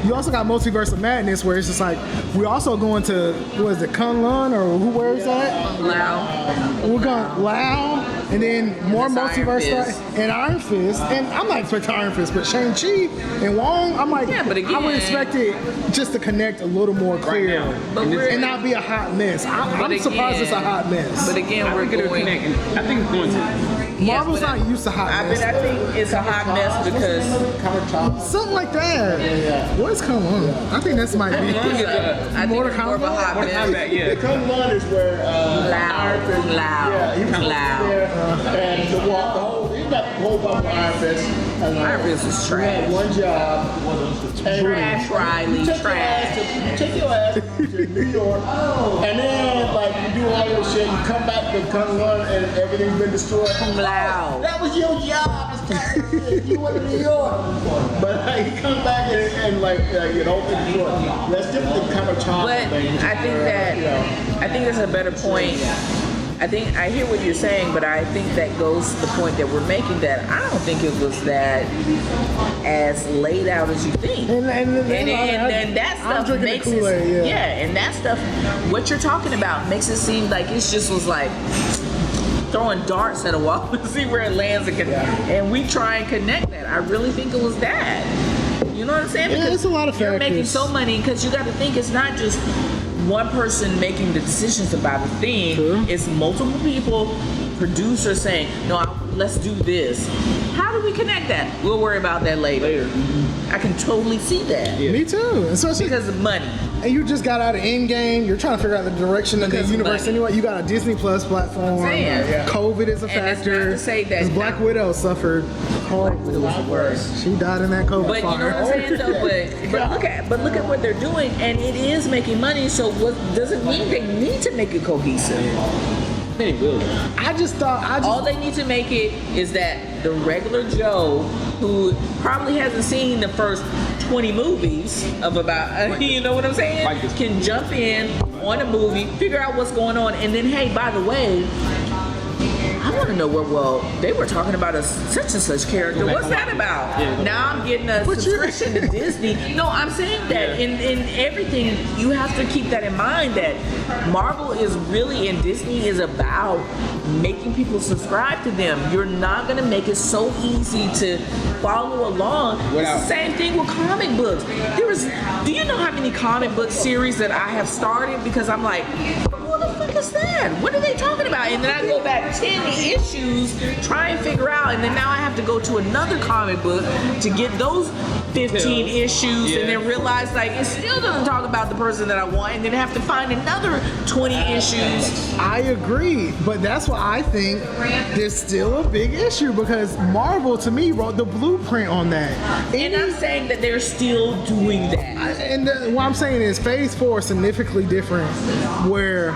Speaker 3: You also got Multiverse of Madness, where it's just like, we're also going to, what is it, Kunlun, or where is that?
Speaker 4: Lao.
Speaker 3: We're going Lao, and then more Multiverse stuff, and Iron Fist. And I'm not expecting Iron Fist, but Shang-Chi and Wong, I'm like,
Speaker 4: yeah, but again,
Speaker 3: I would expect it just to connect a little more clear,
Speaker 4: right,
Speaker 3: and not be a hot mess. I'm surprised it's a hot mess.
Speaker 4: But again, we're going.
Speaker 6: I think it's going to.
Speaker 3: Marvel's not used to hot mess.
Speaker 4: I think it's a hot mess because
Speaker 3: something like that. What's come on? I think this might be.
Speaker 4: I think
Speaker 3: Mortal
Speaker 4: it's more of a hot mess.
Speaker 6: Yeah.
Speaker 5: The Kunlun is where
Speaker 4: Loud.
Speaker 5: Yeah, he was there, and the whole, you got the whole bunch of Iron Fist.
Speaker 4: Iron Fist is
Speaker 5: You had
Speaker 4: trash.
Speaker 5: one job.
Speaker 4: Trash, Riley, trash.
Speaker 5: You take your ass to New York, and then like you do all your shit. You come back to Kunlun and everything's been destroyed.
Speaker 4: Loud.
Speaker 5: That was your job. You went to New York, but he comes back and like you know, that's different than kind of child
Speaker 4: But
Speaker 5: thing.
Speaker 4: I think that's a better point. I hear what you're saying, but I think that goes to the point that we're making, that I don't think it was that as laid out as you think. And that stuff makes it, and that stuff, what you're talking about makes it seem like it just was like throwing darts at a wall to see where it lands, and we try and connect that. I really think it was that. You know what I'm saying?
Speaker 3: Yeah,
Speaker 4: Because
Speaker 3: it's a lot of
Speaker 4: you're
Speaker 3: factors.
Speaker 4: making so many, because you got to think it's not just one person making the decisions about a thing.
Speaker 3: True.
Speaker 4: It's multiple people, producers saying, no, let's do this. How do we connect that? We'll worry about that later. I can totally see that.
Speaker 6: Yeah.
Speaker 3: Me too. Especially
Speaker 4: Because of money.
Speaker 3: and you just got out of Endgame. You're trying to figure out the direction of the
Speaker 4: Because
Speaker 3: universe
Speaker 4: money.
Speaker 3: anyway. You got a Disney Plus platform.
Speaker 4: saying.
Speaker 3: COVID is a
Speaker 4: And it's not
Speaker 3: factor.
Speaker 4: to say that
Speaker 3: 'Cause Black Widow suffered horribly. She died in that COVID
Speaker 4: But you know
Speaker 3: fire.
Speaker 4: what I'm saying though? But look at what they're doing, and it is making money. So what doesn't mean they need to make it cohesive.
Speaker 6: They will.
Speaker 4: All they need to make it is that the regular Joe, who probably hasn't seen the first 20 movies of about, you know what I'm saying,
Speaker 6: Like this.
Speaker 4: can jump in on a movie, figure out what's going on, and then, hey, by the way, I want to know they were talking about a such and such character. What's that about?
Speaker 6: Yeah.
Speaker 4: Now I'm getting a subscription to Disney. No, I'm saying that in everything, you have to keep that in mind, that Marvel is really, and Disney is about making people subscribe to them. You're not going to make it so easy to follow along. It's the same thing with comic books. Do you know how many comic book series that I have started because I'm like, what the fuck is that? What are they talking about? And then I go back 10 issues, try and figure out, and then now I have to go to another comic book to get those 15 issues, and then realize like it still doesn't talk about the person that I want, and then have to find another 20 issues.
Speaker 3: I agree, but that's why I think there's still a big issue, because Marvel to me wrote the blueprint on that.
Speaker 4: And I'm saying that they're still doing that.
Speaker 3: what I'm saying is Phase 4 is significantly different, where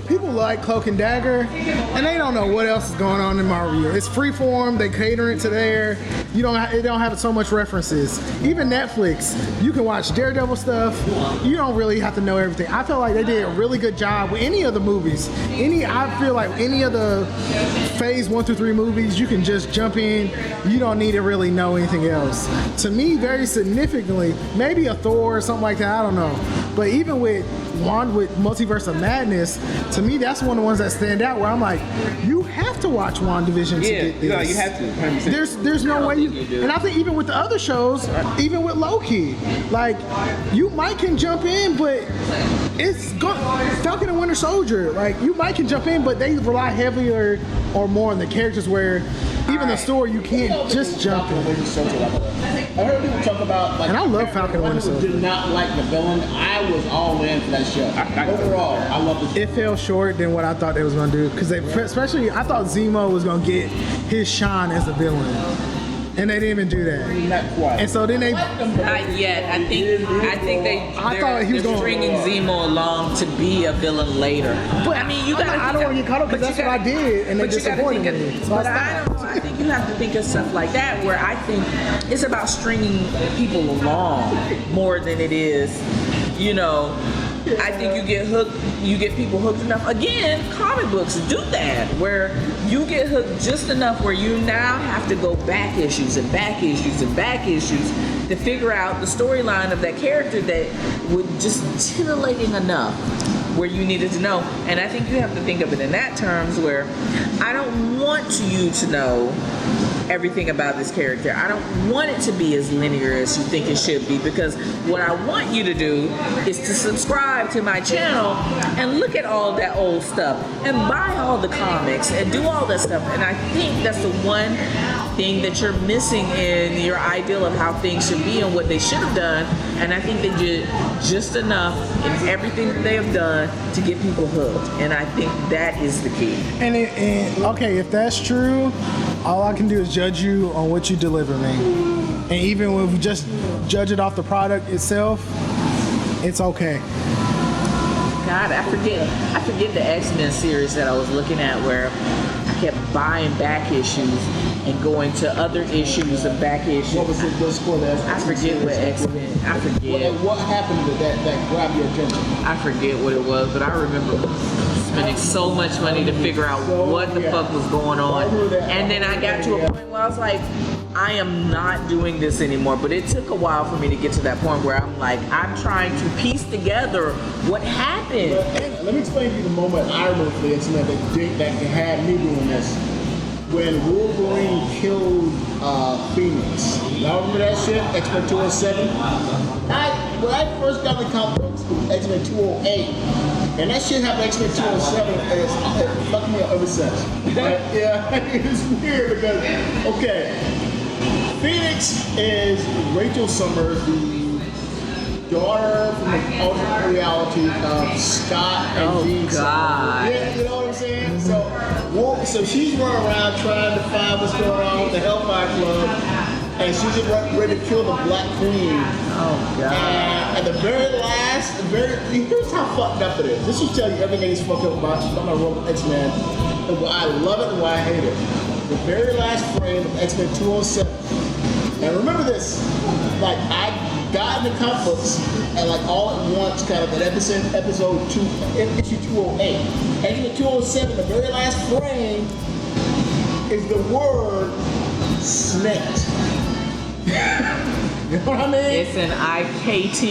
Speaker 3: people like Cloak and Dagger, and they don't know what else is going on in Marvel. It's freeform. They cater it to there. It don't have so much references. Even Netflix, you can watch Daredevil stuff. You don't really have to know everything. I feel like they did a really good job with any of the movies. I feel like any of the Phase 1 through 3 movies, you can just jump in. You don't need to really know anything else. To me, very significantly, maybe a Thor or something like that. I don't know. But even with Multiverse of Madness, to me, that's one of the ones that stand out where I'm like, you have to watch WandaVision to get this.
Speaker 6: Yeah, you have to. 100%.
Speaker 3: There's no way you. And I think even with the other shows, even with Loki, like, you might can jump in, but Falcon and Winter Soldier, like, you might can jump in, but they rely heavier or more on the characters where even the story, you can't just jump in.
Speaker 5: I heard people talk about, like,
Speaker 3: and I love Falcon and Winter Soldier.
Speaker 5: Did not like the villain. I was all in for that show. Overall, I love
Speaker 3: it. Fell short than what I thought they was gonna do, because especially I thought Zemo was gonna get his shine as a villain, and they didn't even do that.
Speaker 5: Not quite.
Speaker 3: And so then they.
Speaker 4: Not yet. I think they're stringing Zemo along to be a villain later.
Speaker 3: But
Speaker 4: I mean, you gotta.
Speaker 3: I don't want to get caught up because that's what I did, and they disappointed me.
Speaker 4: But I don't know. I think you have to think of stuff like that, where I think it's about stringing people along more than it is, I think you get people hooked enough. Again, comic books do that, where you get hooked just enough where you now have to go back issues and back issues and back issues to figure out the storyline of that character that would just titillating enough where you needed to know. And I think you have to think of it in that terms, where I don't want you to know everything about this character. I don't want it to be as linear as you think it should be, because what I want you to do is to subscribe to my channel and look at all that old stuff and buy all the comics and do all that stuff. And I think that's the one thing that you're missing in your ideal of how things should be and what they should have done. And I think they did just enough in everything that they have done to get people hooked. And I think that is the key.
Speaker 3: And okay, if that's true, all I can do is judge you on what you deliver me. And even when we just judge it off the product itself, it's okay.
Speaker 4: God, I forget the X-Men series that I was looking at, where I kept buying back issues and going to other issues and back issues.
Speaker 5: What was it?
Speaker 4: I forget what X-Men. I forget.
Speaker 5: What happened with that grabbed your attention?
Speaker 4: I forget what it was, but I remember spending so much money to figure out what the fuck was going on. And then I got to a point where I was like, I am not doing this anymore. But it took a while for me to get to that point where I'm like, I'm trying to piece together what happened.
Speaker 5: Let me explain to you the moment I remember for the X-Men that had me doing this. When Wolverine killed Phoenix. Y'all remember that shit? X-Men 207? When I first got the comic books, it was X-Men 208. And that shit happened X-Men 207, and it fucked me up ever since. Right? Yeah, it's weird because, okay, Phoenix is Rachel Summers, the daughter from the alternate reality of Scott and Jean Summers. Yeah, you know what I'm saying? So she's running around trying to find what's going on with the Hellfire Club, and she's ready to kill the Black Queen. Oh, God. And at the very last, here's how fucked up it is. This will tell you everything is fucked up about X-Men, and why I love it and why I hate it. The very last frame of X-Men 207. And remember this, like, I got in the comic books and like all at once, kind of at episode 2, issue 208. X-Men 207, the very last frame is the word snaked. You know what I mean?
Speaker 4: It's an IKT.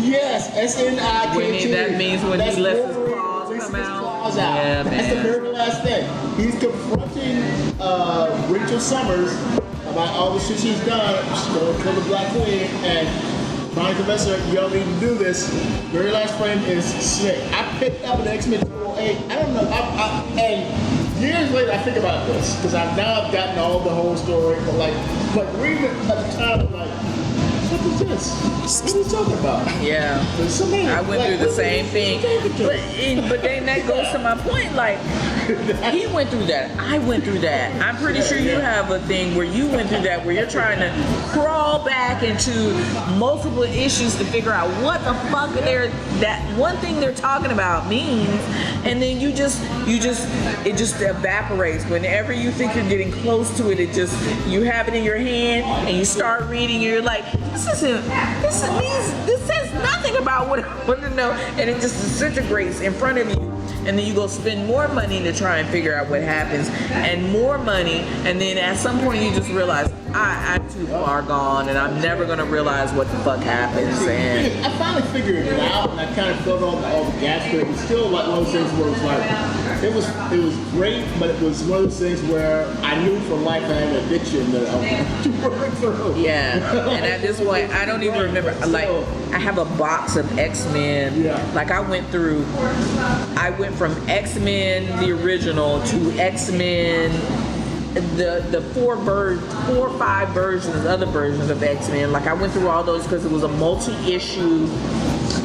Speaker 5: Yes, SNIKT.
Speaker 4: That means when he lets his claws come out. Yeah,
Speaker 5: that's the very last thing. He's confronting Rachel Summers about all the shit she's done. She's going to kill the Black Queen and trying to convince her, you don't need to do this. Very last frame is Snake. I picked up an X-Men 208. I don't know. And years later, I think about this because I've gotten all the whole story. But reading it at the time, I'm like, what is this? What are you talking about?
Speaker 4: Yeah.
Speaker 5: Somebody,
Speaker 4: I went through the same thing. But then that goes to my point, like, he went through that. I went through that. I'm pretty sure you have a thing where you went through that, where you're trying to crawl back into multiple issues to figure out what the fuck that one thing they're talking about means, and then it just evaporates. Whenever you think you're getting close to it, you have it in your hand and you start reading, and you're like, this says nothing about what I want to know, and it just disintegrates in front of you. And then you go spend more money to try and figure out what happens, and more money, and then at some point you just realize, I'm too far gone, and I'm never gonna realize what the fuck happens. And
Speaker 5: I finally figured it out, and I kind of filled all the gaps, but it was still like one of those things where it was like, it was great, but it was one of those things where I knew for life I had an addiction that I was working through.
Speaker 4: yeah, and at this point, I don't even remember. Like, I have a box of X-Men.
Speaker 5: Yeah.
Speaker 4: Like, I went from X-Men the original to X-Men. The 4 or 5 versions, other versions of X-Men. Like, I went through all those because it was a multi-issue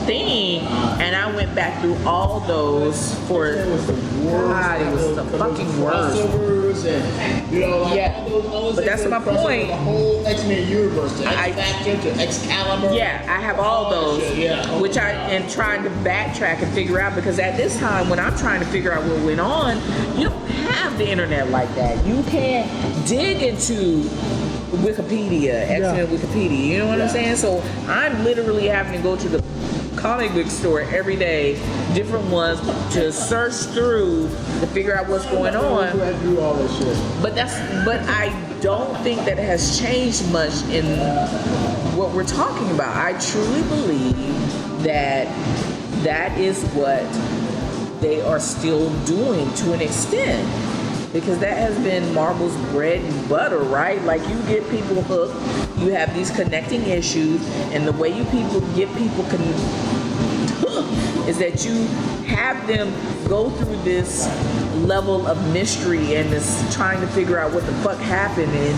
Speaker 4: thing, and I went back through all those for.
Speaker 5: It was the worst.
Speaker 4: God, it was the fucking worst.
Speaker 5: Crossovers and, you know, like
Speaker 4: Yeah.
Speaker 5: all those
Speaker 4: But that's
Speaker 5: things
Speaker 4: my
Speaker 5: that cross over
Speaker 4: point.
Speaker 5: The whole X-Men universe, to
Speaker 4: I-
Speaker 5: X-Factor, to Excalibur.
Speaker 4: Yeah, I have all those,
Speaker 5: shit, yeah.
Speaker 4: which I am trying to backtrack and figure out, because at this time when I'm trying to figure out what went on, you don't have the internet like that. You can't dig into Wikipedia, X-Men Wikipedia, you know what I'm saying? So I'm literally having to go to the comic book store every day, different ones, to search through to figure out what's going on.
Speaker 5: Who had to do all this shit?
Speaker 4: But I don't think that it has changed much in what we're talking about. I truly believe that that is what they are still doing to an extent, because that has been Marvel's bread and butter, right? Like, you get people hooked, you have these connecting issues, and the way you get people hooked is that you have them go through this level of mystery and this trying to figure out what the fuck happened in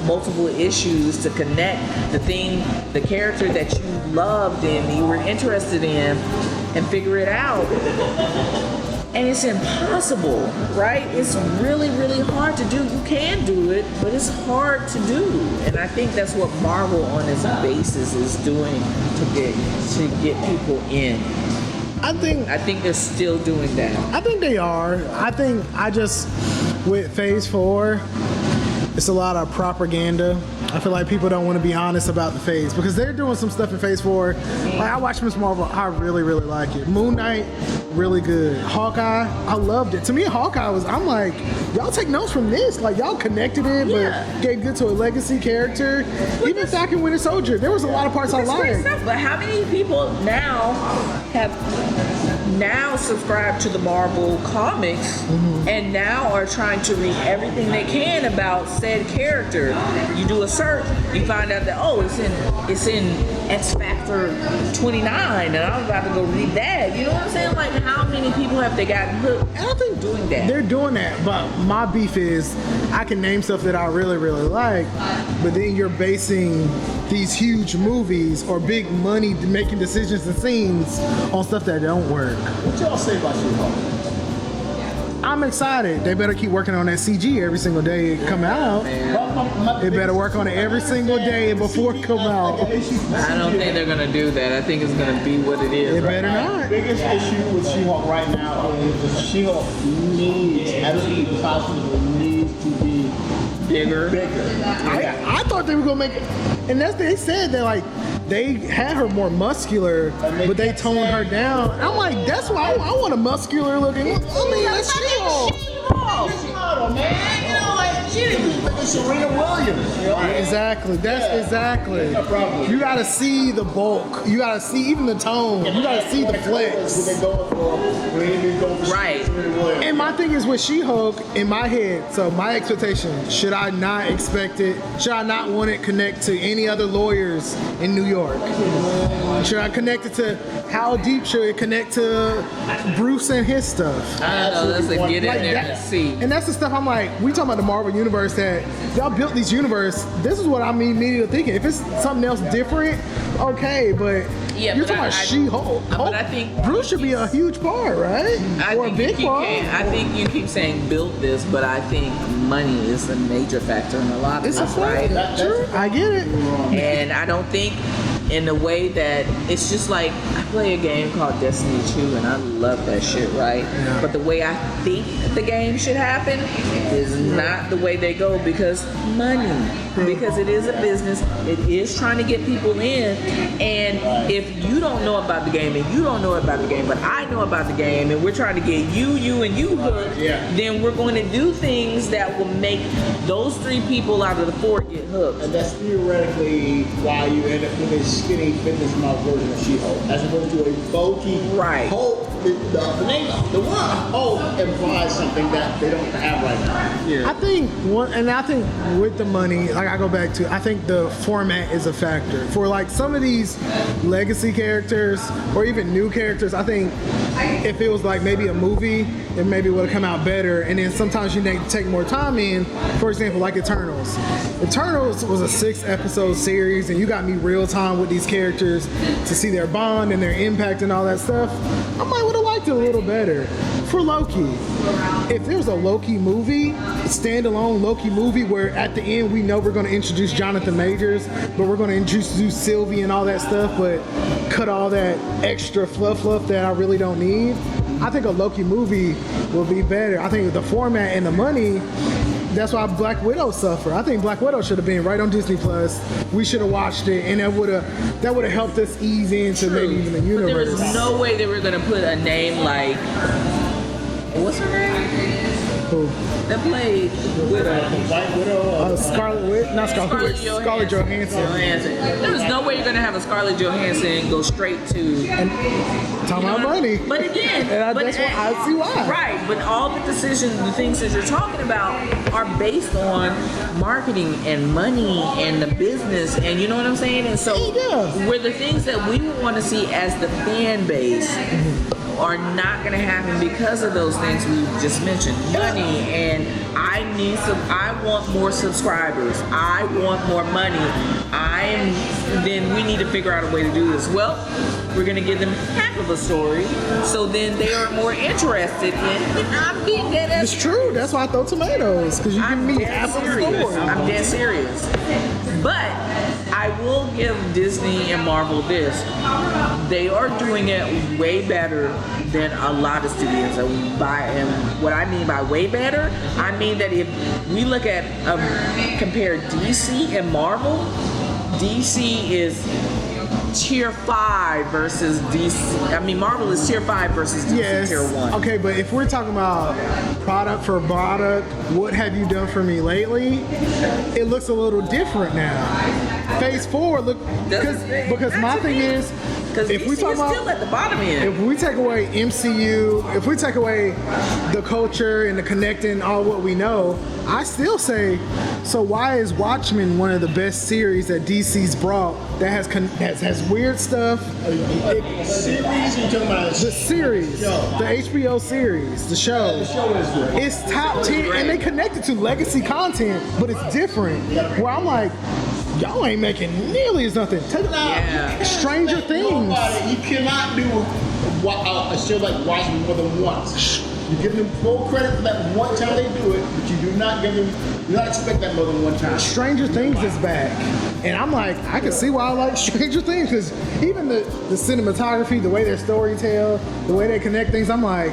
Speaker 4: multiple issues to connect the character that you loved and you were interested in, and figure it out. And it's impossible, right? It's really, really hard to do. You can do it, but it's hard to do. And I think that's what Marvel on its basis is doing to get people in.
Speaker 3: I
Speaker 4: think they're still doing that.
Speaker 3: I think they are. With Phase 4, it's a lot of propaganda. I feel like people don't want to be honest about the phase, because they're doing some stuff in Phase 4. Like, I watched Miss Marvel, I really, really like it. Moon Knight, really good. Hawkeye, I loved it. To me, Hawkeye I'm like, y'all take notes from this. Like, y'all connected it, but gave good to a legacy character. Even Falcon Winter Soldier, there was a lot of parts I liked.
Speaker 4: But how many people now have subscribed to the Marvel comics and now are trying to read everything they can about said character? You do a search, you find out that, oh, it's in X Factor 29, and I'm about to go read that. You know what I'm saying? Like, how many people have they gotten hooked? I don't think doing that.
Speaker 3: They're doing that, but my beef is I can name stuff that I really, really like, but then you're basing these huge movies or big money making decisions and scenes on stuff that don't work.
Speaker 5: What y'all say about She-Hulk?
Speaker 3: I'm excited. They better keep working on that CG every single day it come out. They better work on it every single day before it come out.
Speaker 4: I don't think they're gonna do that. I think it's gonna be what it is.
Speaker 3: They better not.
Speaker 5: The biggest issue with She-Hulk right now is She-Hulk absolutely possibly needs to be
Speaker 4: bigger.
Speaker 3: I thought they were gonna make it, and they said that, like, they had her more muscular, but they toned her down. I'm like, that's why I want a muscular looking. I mean, that's She-Hulk.
Speaker 5: Man, you know, like, she didn't look at Serena Williams. You know?
Speaker 3: Exactly. That's exactly.
Speaker 5: No problem.
Speaker 3: You gotta see the bulk. You gotta see even the tone. You gotta see the flex.
Speaker 4: Right.
Speaker 3: And my thing is with She-Hulk, in my head, so my expectation, should I not expect it? Should I not want it connect to any other lawyers in New York? Should I connect it to, how deep should it connect to Bruce and his stuff?
Speaker 4: I don't know. Let's get in
Speaker 3: Like
Speaker 4: there
Speaker 3: that,
Speaker 4: and see.
Speaker 3: and that's the stuff I'm like, we talking about the Marvel Universe that y'all built this universe. This is what I'm immediately thinking. If it's something else different, okay, but
Speaker 4: Yeah,
Speaker 3: you're
Speaker 4: but
Speaker 3: talking about She-Hulk.
Speaker 4: but I think
Speaker 3: Bruce should be a huge part, right? Or a big part.
Speaker 4: I think you keep saying build this, but I think money is a major factor in a lot of
Speaker 3: It's a
Speaker 4: this, right?
Speaker 3: fact. True. I get it.
Speaker 4: And I don't think in the way that it's just like I play a game called Destiny 2 and I love that shit, right?
Speaker 3: Yeah.
Speaker 4: But the way I think the game should happen is not the way they go because money. Because it is a business, it is trying to get people in, and if you don't know about the game and you don't know about the game, but I know about the game and we're trying to get you and you hooked, then we're going to do things that will make those 3 people out of the 4 get hooked.
Speaker 5: And that's theoretically why you end up with a skinny fitness model version of She-Hulk, as opposed to a bulky Hulk. The name, the word Hulk implies something that they don't have right now.
Speaker 3: I think with the money, like I go back to, I think the format is a factor for like some of these legacy characters or even new characters. I think if it was like maybe a movie, it maybe would have come out better. And then sometimes you need to take more time in. For example, like Eternals. Eternals was a 6-episode series, and you got me real time with these characters to see their bond and their impact and all that stuff. I might would have liked it a little better. For Loki, if there's a Loki movie, standalone Loki movie, where at the end we know we're going to introduce Jonathan Majors, but we're going to introduce Sylvie and all that stuff, but cut all that extra fluff that I really don't need, I think a Loki movie will be better. I think the format and the money, that's why Black Widow suffered. I think Black Widow should have been right on Disney Plus. We should have watched it, and that would have helped us ease into maybe even the universe.
Speaker 4: But there was no way they were gonna put a name like what's her name?
Speaker 3: Who?
Speaker 4: That played Widow.
Speaker 5: White Widow.
Speaker 3: Scarlet Johansson.
Speaker 4: There was no way you're gonna have a Scarlett Johansson go straight to
Speaker 3: Talking about money.
Speaker 4: But again,
Speaker 3: I see why.
Speaker 4: Right, but all the decisions, the things that you're talking about are based on marketing and money and the business, and you know what I'm saying? And so where the things that we want to see as the fan base are not going to happen because of those things we just mentioned. Money, and I want more subscribers. I want more money. Then we need to figure out a way to do this. Well, we're going to give them half of a story, so then they are more interested in. I'm being dead ass.
Speaker 3: It's true. That's why I throw tomatoes, because you give me half of the story.
Speaker 4: I'm dead serious. But I will give Disney and Marvel this. They are doing it way better than a lot of studios. And what I mean by way better, I mean that if we look at compare DC and Marvel, DC is tier 5 versus DC. I mean, Marvel is tier 5 versus DC tier 1.
Speaker 3: Okay, but if we're talking about product for product, what have you done for me lately? It looks a little different now. Phase 4 because my thing is, if we talk about
Speaker 4: still at the bottom end.
Speaker 3: If we take away MCU, if we take away the culture and the connecting all what we know, I still say, so why is Watchmen one of the best series that DC's brought that has weird stuff?
Speaker 5: Series? You talking about
Speaker 3: the series, the HBO series, the show.
Speaker 5: The show is good.
Speaker 3: It's top 10, and they connected to legacy content, but it's different. Where I'm like, y'all ain't making nearly as nothing. Take it out. Stranger Things.
Speaker 5: You cannot do a show like Watchmen more than once. You give them full credit for that one time they do it, but you do not expect that more than one time.
Speaker 3: Stranger Things is back. And I'm like, I can see why I like Stranger Things, because even the cinematography, the way their story tell, the way they connect things, I'm like,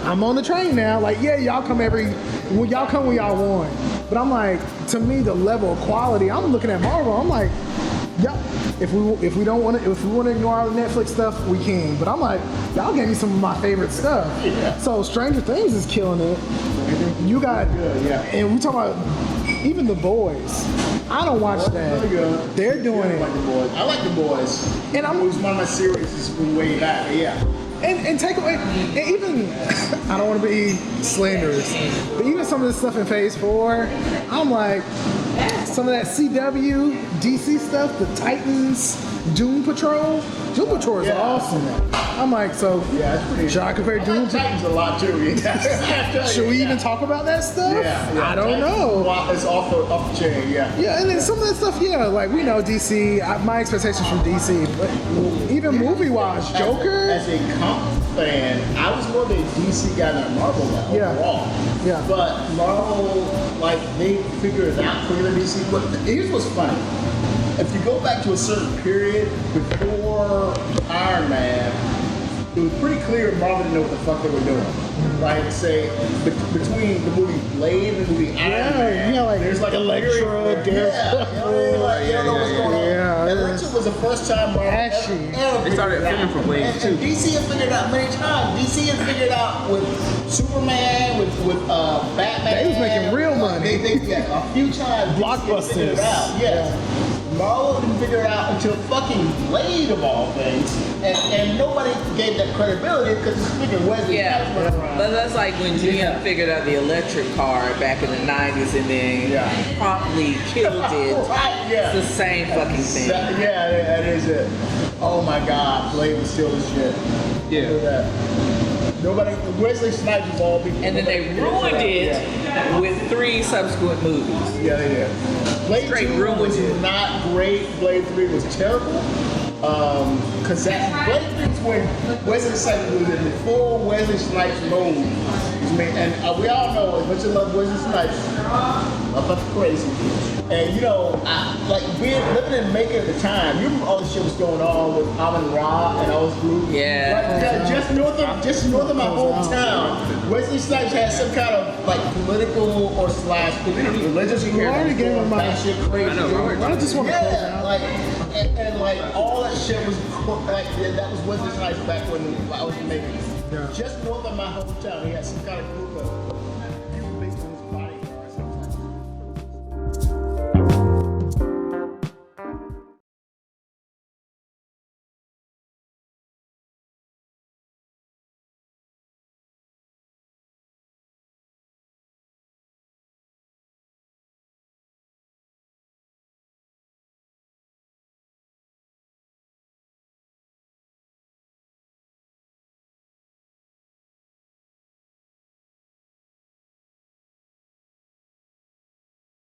Speaker 3: I'm on the train now. Like, yeah, y'all come when y'all want. But I'm like, to me, the level of quality, I'm looking at Marvel, I'm like, yeah, if we want to ignore all the Netflix stuff, we can. But I'm like, y'all gave me some of my favorite stuff. Yeah. So Stranger Things is killing it. You got, and we talk about even The Boys. I don't watch that. They're doing it.
Speaker 5: I like The Boys. And it was one of my series from way back. Yeah.
Speaker 3: And take away, and even, I don't want to be slanderous, but even some of the stuff in Phase 4, I'm like, some of that CW, DC stuff, the Titans, Doom Patrol. Doom Patrol is awesome. I'm like, so
Speaker 5: Yeah, it's pretty.
Speaker 3: should I compare Doom to?
Speaker 5: Titans a lot too.
Speaker 3: Should we even talk about that stuff?
Speaker 5: Yeah.
Speaker 3: I don't know.
Speaker 5: It's off the chain. Yeah.
Speaker 3: Yeah, and then some of that stuff, like we know DC. My expectations from DC, but even movie-wise, Joker.
Speaker 5: As a comic fan, I was more of a DC guy than a Marvel guy overall.
Speaker 3: Yeah.
Speaker 5: But Marvel, like, they figured it out quicker than DC. But here's what's funny. If you go back to a certain period before Iron Man, it was pretty clear Marvel didn't know what the fuck they were doing. Like, say, between the movie Blade and the movie Iron Man,
Speaker 3: like
Speaker 5: there's like
Speaker 3: Elektra,
Speaker 5: you know what I mean? Like, you don't know what's going on.
Speaker 3: Yeah,
Speaker 5: Elektra was the first time Marvel
Speaker 3: Ashy.
Speaker 5: ever
Speaker 6: They started
Speaker 5: figured it
Speaker 6: filming
Speaker 5: out.
Speaker 6: for Blade,
Speaker 5: And
Speaker 6: too.
Speaker 5: DC has figured it out many times. DC has figured it out with Superman, with Batman.
Speaker 3: They was making real money.
Speaker 5: A few times. DC has figured it out. Yes. Marvel didn't figure it out until fucking Blade of all things, and nobody gave that credibility because it's freaking Wesley Snipes running around.
Speaker 4: But that's like when GM figured out the electric car back in the 90s and then promptly killed it.
Speaker 5: Right, yeah.
Speaker 4: It's the same fucking thing.
Speaker 5: Yeah, that is it. Oh my God, Blade was still the shit.
Speaker 6: Yeah.
Speaker 5: Look at that. Nobody, Wesley Snipes of all people.
Speaker 4: And then they ruined it with 3 subsequent movies.
Speaker 5: Yeah, they did. Blade
Speaker 4: Straight
Speaker 5: 2
Speaker 4: ruined
Speaker 5: was
Speaker 4: it.
Speaker 5: not great. Blade 3 was terrible. Because Blade 3 was when Wesley Snipes was in the full Wesley Snipes mode. And we all know as much as I love Wesley Snipes, I'm fucking crazy. And you know, like living in Macon at the time, you remember all the shit was going on with Amon Ra and all his group.
Speaker 4: Yeah.
Speaker 5: Like, just north of my hometown, Wesley Snipes had some kind of like political or / religious
Speaker 3: You already gave him my
Speaker 5: shit crazy.
Speaker 3: I just want to close
Speaker 5: Yeah,
Speaker 3: out.
Speaker 5: like and like all that shit was like that was Wesley Snipes back when I was in Macon.
Speaker 3: Yeah.
Speaker 5: Just north of my hometown, he had some kind of group of